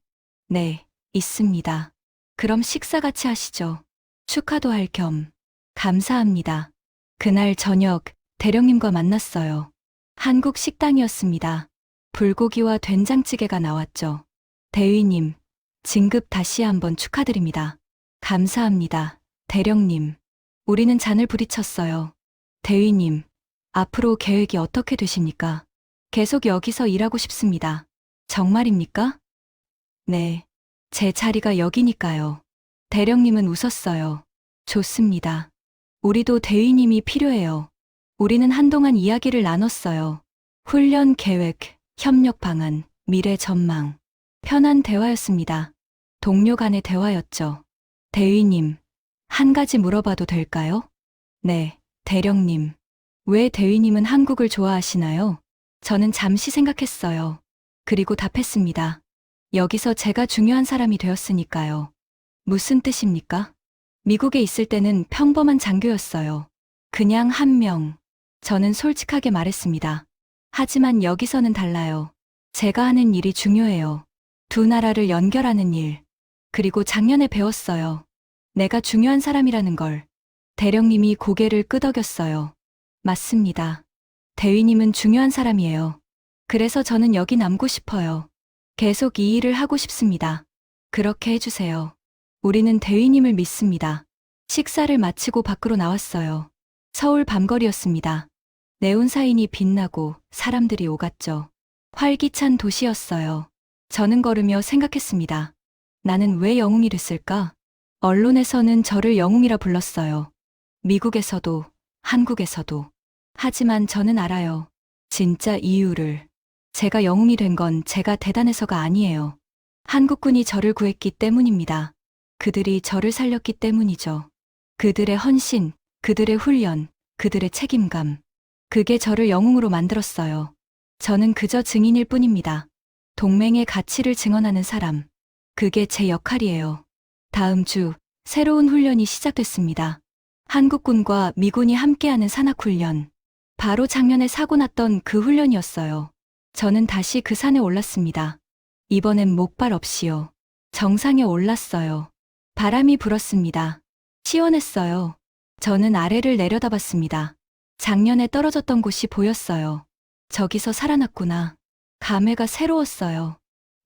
네, 있습니다. 그럼 식사 같이 하시죠. 축하도 할 겸. 감사합니다. 그날 저녁 대령님과 만났어요. 한국 식당이었습니다. 불고기와 된장찌개가 나왔죠. 대위님, 진급 다시 한번 축하드립니다. 감사합니다. 대령님. 우리는 잔을 부딪혔어요. 대위님, 앞으로 계획이 어떻게 되십니까? 계속 여기서 일하고 싶습니다. 정말입니까? 네. 제 자리가 여기니까요. 대령님은 웃었어요. 좋습니다. 우리도 대위님이 필요해요. 우리는 한동안 이야기를 나눴어요. 훈련 계획, 협력 방안, 미래 전망. 편한 대화였습니다. 동료 간의 대화였죠. 대위님, 한 가지 물어봐도 될까요? 네, 대령님. 왜 대위님은 한국을 좋아하시나요? 저는 잠시 생각했어요. 그리고 답했습니다. 여기서 제가 중요한 사람이 되었으니까요. 무슨 뜻입니까? 미국에 있을 때는 평범한 장교였어요. 그냥 한 명. 저는 솔직하게 말했습니다. 하지만 여기서는 달라요. 제가 하는 일이 중요해요. 두 나라를 연결하는 일. 그리고 작년에 배웠어요. 내가 중요한 사람이라는 걸. 대령님이 고개를 끄덕였어요. 맞습니다. 대위님은 중요한 사람이에요. 그래서 저는 여기 남고 싶어요. 계속 이 일을 하고 싶습니다. 그렇게 해주세요. 우리는 대위님을 믿습니다. 식사를 마치고 밖으로 나왔어요. 서울 밤거리였습니다. 네온사인이 빛나고 사람들이 오갔죠. 활기찬 도시였어요. 저는 걸으며 생각했습니다. 나는 왜 영웅이 됐을까? 언론에서는 저를 영웅이라 불렀어요. 미국에서도, 한국에서도. 하지만 저는 알아요. 진짜 이유를. 제가 영웅이 된 건 제가 대단해서가 아니에요. 한국군이 저를 구했기 때문입니다. 그들이 저를 살렸기 때문이죠. 그들의 헌신, 그들의 훈련, 그들의 책임감. 그게 저를 영웅으로 만들었어요. 저는 그저 증인일 뿐입니다. 동맹의 가치를 증언하는 사람. 그게 제 역할이에요. 다음 주 새로운 훈련이 시작됐습니다. 한국군과 미군이 함께하는 산악훈련. 바로 작년에 사고 났던 그 훈련이었어요. 저는 다시 그 산에 올랐습니다. 이번엔 목발 없이요. 정상에 올랐어요. 바람이 불었습니다. 시원했어요. 저는 아래를 내려다봤습니다. 작년에 떨어졌던 곳이 보였어요. 저기서 살아났구나. 감회가 새로웠어요.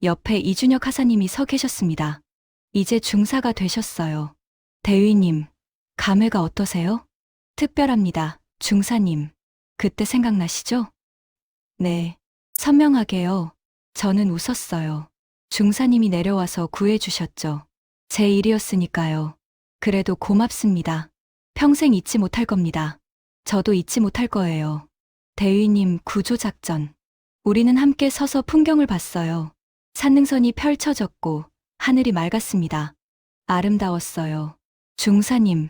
옆에 이준혁 하사님이 서 계셨습니다. 이제 중사가 되셨어요. 대위님, 감회가 어떠세요? 특별합니다, 중사님. 그때 생각나시죠? 네, 선명하게요. 저는 웃었어요. 중사님이 내려와서 구해주셨죠. 제 일이었으니까요. 그래도 고맙습니다. 평생 잊지 못할 겁니다. 저도 잊지 못할 거예요. 대위님 구조작전. 우리는 함께 서서 풍경을 봤어요. 산능선이 펼쳐졌고 하늘이 맑았습니다. 아름다웠어요. 중사님,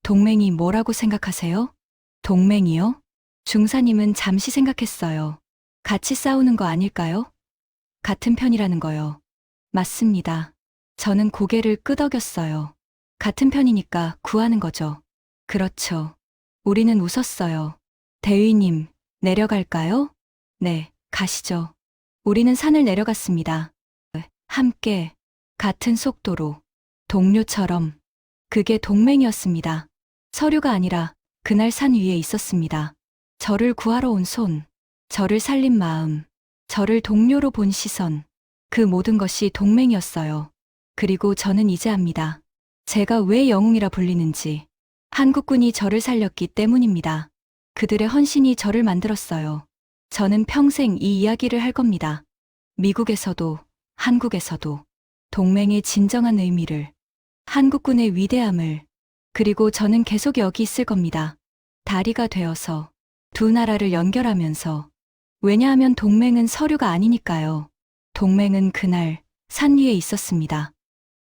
동맹이 뭐라고 생각하세요? 동맹이요? 중사님은 잠시 생각했어요. 같이 싸우는 거 아닐까요? 같은 편이라는 거요. 맞습니다. 저는 고개를 끄덕였어요. 같은 편이니까 구하는 거죠. 그렇죠. 우리는 웃었어요. 대위님, 내려갈까요? 네, 가시죠. 우리는 산을 내려갔습니다. 함께, 같은 속도로, 동료처럼. 그게 동맹이었습니다. 서류가 아니라 그날 산 위에 있었습니다. 저를 구하러 온 손, 저를 살린 마음, 저를 동료로 본 시선. 그 모든 것이 동맹이었어요. 그리고 저는 이제 압니다. 제가 왜 영웅이라 불리는지. 한국군이 저를 살렸기 때문입니다. 그들의 헌신이 저를 만들었어요. 저는 평생 이 이야기를 할 겁니다. 미국에서도, 한국에서도. 동맹의 진정한 의미를, 한국군의 위대함을. 그리고 저는 계속 여기 있을 겁니다. 다리가 되어서, 두 나라를 연결하면서. 왜냐하면 동맹은 서류가 아니니까요. 동맹은 그날 산 위에 있었습니다.